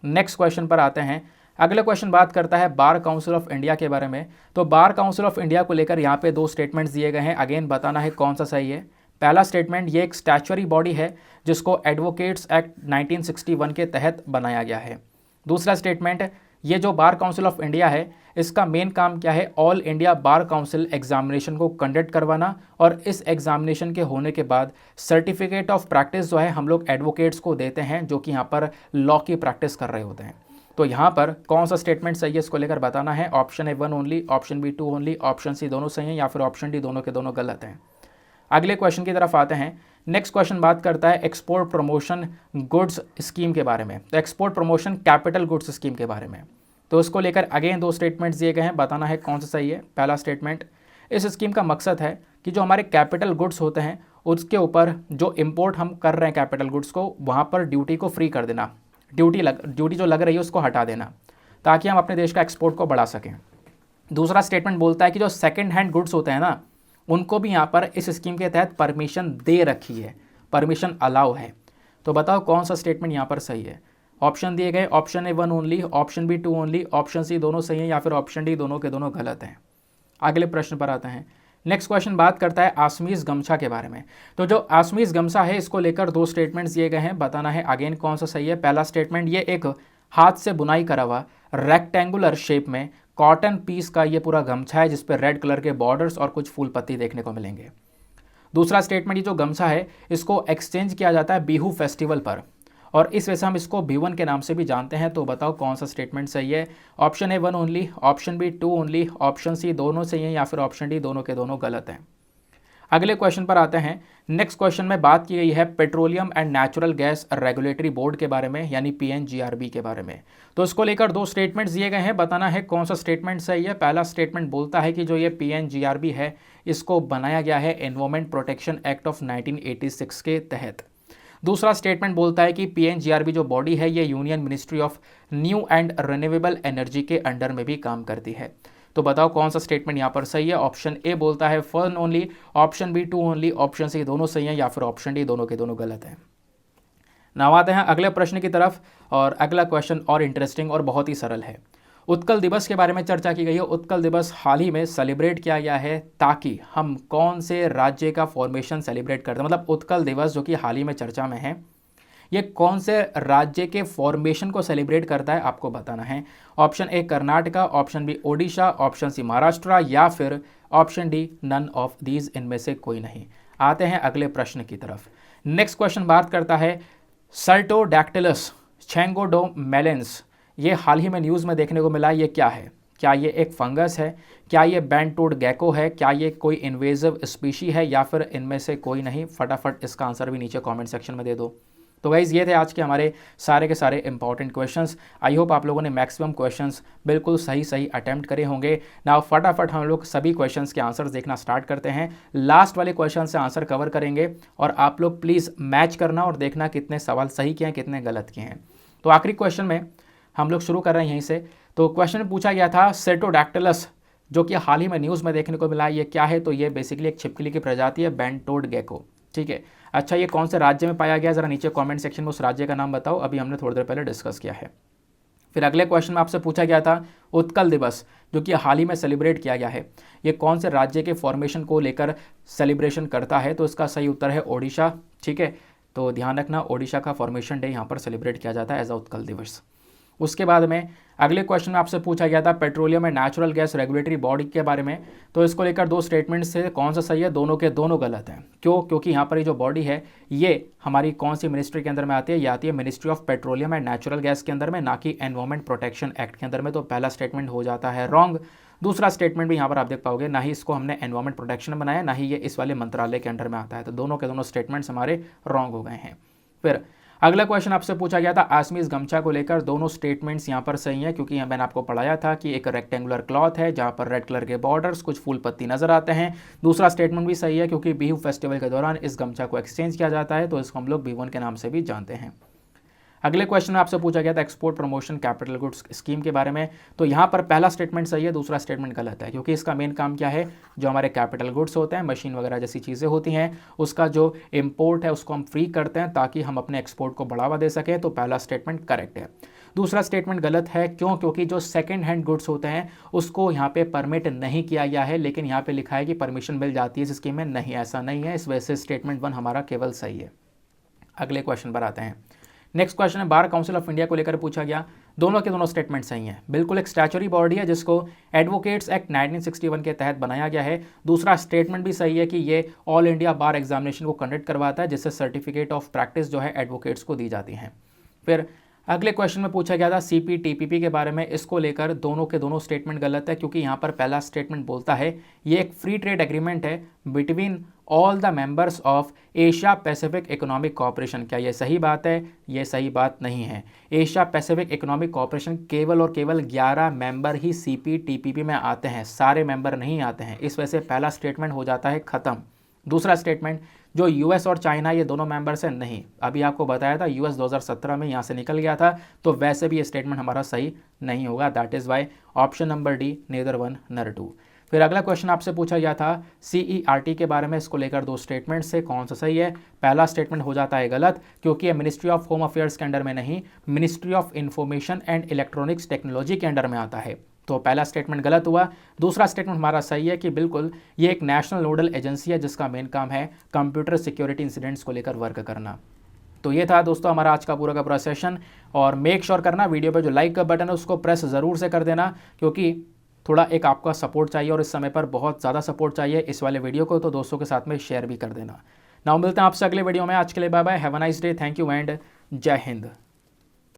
नेक्स्ट क्वेश्चन पर आते हैं। अगला क्वेश्चन बात करता है बार काउंसिल ऑफ इंडिया के बारे में। तो बार काउंसिल ऑफ इंडिया को लेकर यहाँ पे दो स्टेटमेंट्स दिए गए हैं, अगेन बताना है कौन सा सही है। पहला स्टेटमेंट, ये एक स्टैच्यूटरी बॉडी है जिसको एडवोकेट्स एक्ट 1961 के तहत बनाया गया है। दूसरा स्टेटमेंट, ये जो बार काउंसिल ऑफ इंडिया है इसका मेन काम क्या है, all India bar council examination को कंडक्ट करवाना और इस एग्जामिनेशन के होने के बाद सर्टिफिकेट ऑफ प्रैक्टिस जो है हम लोग एडवोकेट्स को देते हैं जो कि यहाँ पर लॉ की प्रैक्टिस कर रहे होते हैं। तो यहाँ पर कौन सा स्टेटमेंट सही है इसको लेकर बताना है। Option A 1 only, option B 2 only, option C दोनों सही हैं या फिर ऑप्शन D दोनों के दोनों गलत हैं। अगले क्वेश्चन की तरफ आते हैं। नेक्स्ट क्वेश्चन बात करता है एक्सपोर्ट प्रमोशन गुड्स स्कीम के बारे में। तो export promotion capital goods scheme के बारे में, तो इसको लेकर अगेन दो स्टेटमेंट्स दिए गए हैं, बताना है कौन सा सही है। पहला स्टेटमेंट, इस स्कीम का मकसद है कि जो हमारे कैपिटल गुड्स होते हैं उसके ऊपर जो इंपोर्ट हम कर रहे हैं कैपिटल गुड्स को, वहाँ पर ड्यूटी को फ्री कर देना, ड्यूटी जो लग रही है उसको हटा देना, ताकि हम अपने देश का एक्सपोर्ट को बढ़ा सकें। दूसरा स्टेटमेंट बोलता है कि जो सेकेंड हैंड गुड्स होते हैं ना, उनको भी यहाँ पर इस स्कीम के तहत परमिशन दे रखी है, परमिशन अलाउ है। तो बताओ कौन सा स्टेटमेंट यहाँ पर सही है। ऑप्शन दिए गए, option A 1 only, option B 2 only, option C दोनों सही हैं या फिर ऑप्शन D दोनों के दोनों गलत हैं। अगले प्रश्न पर आते हैं। नेक्स्ट क्वेश्चन बात करता है आसमीज गमछा के बारे में। तो जो आसमीज गमछा है इसको लेकर दो स्टेटमेंट्स दिए गए हैं, बताना है अगेन कौन सा सही है। पहला स्टेटमेंट, ये एक हाथ से बुनाई करा हुआ रेक्टेंगुलर शेप में कॉटन पीस का ये पूरा गमछा है जिस पर रेड कलर के बॉर्डर्स और कुछ फूल पत्ती देखने को मिलेंगे। दूसरा स्टेटमेंट, ये जो गमछा है इसको एक्सचेंज किया जाता है बिहू फेस्टिवल पर और इस वजह से हम इसको भिवन के नाम से भी जानते हैं। तो बताओ कौन सा स्टेटमेंट सही है। Option A 1 only, option B 2 only, option C दोनों सही हैं या फिर ऑप्शन D दोनों के दोनों गलत हैं। अगले क्वेश्चन पर आते हैं। नेक्स्ट क्वेश्चन में बात की गई है petroleum and natural gas regulatory board के बारे में, यानी PNGRB के बारे में। तो इसको लेकर दो स्टेटमेंट्स दिए गए हैं, बताना है कौन सा स्टेटमेंट सही है। पहला स्टेटमेंट बोलता है कि जो ये PNGRB है इसको बनाया गया है एनवायरमेंट प्रोटेक्शन एक्ट ऑफ 1986 के तहत। दूसरा स्टेटमेंट बोलता है कि PNGRB जो बॉडी है ये union ministry of new and renewable energy के अंडर में भी काम करती है। तो बताओ कौन सा स्टेटमेंट यहाँ पर सही है। ऑप्शन A बोलता है 1 only, option B 2 only, option C दोनों सही हैं या फिर ऑप्शन D दोनों के दोनों गलत हैं। नाउ आते हैं अगले प्रश्न की तरफ और अगला क्वेश्चन और इंटरेस्टिंग और बहुत ही सरल है। उत्कल दिवस के बारे में चर्चा की गई है। उत्कल दिवस हाल ही में सेलिब्रेट किया गया है ताकि हम कौन से राज्य का फॉर्मेशन सेलिब्रेट करते हैं, मतलब उत्कल दिवस जो कि हाल ही में चर्चा में है ये कौन से राज्य के फॉर्मेशन को सेलिब्रेट करता है आपको बताना है। Option A Karnataka, option B Odisha, option C Maharashtra या फिर option D none of these, इनमें से कोई नहीं। आते हैं अगले प्रश्न की तरफ। नेक्स्ट क्वेश्चन बात करता है सर्टोडैक्टिलस छेंगोडोमेलेंस, ये हाल ही में न्यूज़ में देखने को मिला, ये क्या है? क्या ये एक फंगस है, क्या ये बैंड-टोड गैको है, क्या ये कोई इन्वेजिव स्पीशी है या फिर इनमें से कोई नहीं? फटाफट इसका आंसर भी नीचे कमेंट सेक्शन में दे दो। तो गाइज़ ये थे आज के हमारे सारे के सारे इंपॉर्टेंट क्वेश्चंस। आई होप आप लोगों ने मैक्सिमम क्वेश्चंस बिल्कुल सही अटैम्प्ट करे होंगे। नाउ फटाफट हम लोग सभी क्वेश्चंस के आंसर्स देखना स्टार्ट करते हैं। लास्ट वाले क्वेश्चन से आंसर कवर करेंगे और आप लोग प्लीज़ मैच करना और देखना कितने सवाल सही किए हैं कितने गलत किए हैं। तो आखिरी क्वेश्चन में हम लोग शुरू कर रहे हैं यहीं से। तो क्वेश्चन में पूछा गया था सेटोडैक्टिलस जो कि हाल ही में न्यूज़ में देखने को मिला, ये क्या है? तो ये बेसिकली एक छिपकली की प्रजाति है, बैंड-टोड गैको। ठीक है, अच्छा ये कौन से राज्य में पाया गया, ज़रा नीचे कमेंट सेक्शन में उस राज्य का नाम बताओ, अभी हमने थोड़ी देर पहले डिस्कस किया है। फिर अगले क्वेश्चन में आपसे पूछा गया था उत्कल दिवस जो कि हाल ही में सेलिब्रेट किया गया है, ये कौन से राज्य के फॉर्मेशन को लेकर सेलिब्रेशन करता है? तो इसका सही उत्तर है ओडिशा। ठीक है, तो ध्यान रखना ओडिशा का फॉर्मेशन डे यहाँ पर सेलिब्रेट किया जाता है एज अ उत्कल दिवस। उसके बाद में अगले क्वेश्चन में आपसे पूछा गया था petroleum and natural gas regulatory body के बारे में। तो इसको लेकर दो स्टेटमेंट्स थे, कौन सा सही है? दोनों के दोनों गलत हैं। क्यों? क्योंकि यहाँ पर ये जो बॉडी है ये हमारी कौन सी मिनिस्ट्री के अंदर में आती है? ये आती है ministry of petroleum and natural gas के अंदर में, ना कि एनवायरमेंट प्रोटेक्शन एक्ट के अंदर में। तो पहला स्टेटमेंट हो जाता है रॉन्ग। दूसरा स्टेटमेंट भी यहाँ पर आप देख पाओगे, ना ही इसको हमने एनवायरमेंट प्रोटेक्शन बनाया, ना ही ये इस वाले मंत्रालय के अंडर में आता है। तो दोनों के दोनों स्टेटमेंट्स हमारे रॉन्ग हो गए हैं। फिर अगला क्वेश्चन आपसे पूछा गया था आसमीज गमछा को लेकर, दोनों स्टेटमेंट्स यहाँ पर सही हैं, क्योंकि यहाँ मैंने आपको पढ़ाया था कि एक रेक्टेंगुलर क्लॉथ है जहाँ पर रेड कलर के बॉर्डर्स, कुछ फूल पत्ती नजर आते हैं। दूसरा स्टेटमेंट भी सही है, क्योंकि बिहू फेस्टिवल के दौरान इस गमछा को एक्सचेंज किया जाता है, तो इसको हम लोग बिहुन के नाम से भी जानते हैं। अगले क्वेश्चन में आपसे पूछा गया था export promotion capital goods scheme के बारे में, तो यहाँ पर पहला स्टेटमेंट सही है, दूसरा स्टेटमेंट गलत है, क्योंकि इसका मेन काम क्या है, जो हमारे कैपिटल गुड्स होते हैं, मशीन वगैरह जैसी चीज़ें होती हैं, उसका जो इम्पोर्ट है उसको हम फ्री करते हैं ताकि हम अपने एक्सपोर्ट को बढ़ावा दे सकें। तो पहला स्टेटमेंट करेक्ट है। दूसरा स्टेटमेंट गलत है, क्यों? क्योंकि जो सेकेंड हैंड गुड्स होते हैं उसको यहाँ पे परमिट नहीं किया गया है, लेकिन यहाँ पे लिखा है कि परमिशन मिल जाती है इस स्कीम में। नहीं, ऐसा नहीं है, इस वजह से स्टेटमेंट 1 हमारा केवल सही है। अगले क्वेश्चन पर आते हैं। नेक्स्ट क्वेश्चन है बार काउंसिल ऑफ इंडिया को लेकर पूछा गया, दोनों के दोनों स्टेटमेंट सही हैं। बिल्कुल एक स्टैच्यूटरी बॉडी है जिसको एडवोकेट्स एक्ट 1961 के तहत बनाया गया है। दूसरा स्टेटमेंट भी सही है कि ये ऑल इंडिया बार एग्जामिनेशन को कंडक्ट करवाता है, जिससे सर्टिफिकेट ऑफ प्रैक्टिस जो है एडवोकेट्स को दी जाती हैं। फिर अगले क्वेश्चन में पूछा गया था CPTPP के बारे में, इसको लेकर दोनों के दोनों स्टेटमेंट गलत है, क्योंकि यहाँ पर पहला स्टेटमेंट बोलता है ये एक फ्री ट्रेड एग्रीमेंट है between all the members of Asia Pacific economic corporation. क्या ये सही बात है? ये सही बात नहीं है। एशिया पैसिफिक इकोनॉमिक कॉरपोरेशन केवल और केवल 11 मेंबर ही CPTPP में आते हैं, सारे मेंबर नहीं आते हैं, इस वजह से पहला स्टेटमेंट हो जाता है ख़त्म। दूसरा स्टेटमेंट, जो US और चाइना ये दोनों मेंबर्स हैं, नहीं, अभी आपको बताया था US 2017 में यहाँ से निकल गया था, तो वैसे भी ये स्टेटमेंट हमारा सही नहीं होगा। That is why option number D, neither 1 nor 2। फिर अगला क्वेश्चन आपसे पूछा गया था CERT के बारे में, इसको लेकर दो स्टेटमेंट से कौन सा सही है? पहला स्टेटमेंट हो जाता है गलत, क्योंकि ये मिनिस्ट्री ऑफ होम अफेयर्स के अंडर में नहीं, ministry of information and electronics technology के अंडर में आता है, तो पहला स्टेटमेंट गलत हुआ। दूसरा स्टेटमेंट हमारा सही है कि बिल्कुल ये एक नेशनल नोडल एजेंसी है जिसका मेन काम है कंप्यूटर सिक्योरिटी इंसिडेंट्स को लेकर वर्क करना। तो ये था दोस्तों हमारा आज का पूरा सेशन, और मेक श्योर करना वीडियो पे जो लाइक का बटन है उसको प्रेस ज़रूर से कर देना, क्योंकि थोड़ा एक आपका सपोर्ट चाहिए और इस समय पर बहुत ज़्यादा सपोर्ट चाहिए इस वाले वीडियो को, तो दोस्तों के साथ में शेयर भी कर देना। नाउ मिलते हैं आपसे अगले वीडियो में, आज के लिए bye bye, have a nice day, thank you and जय हिंद।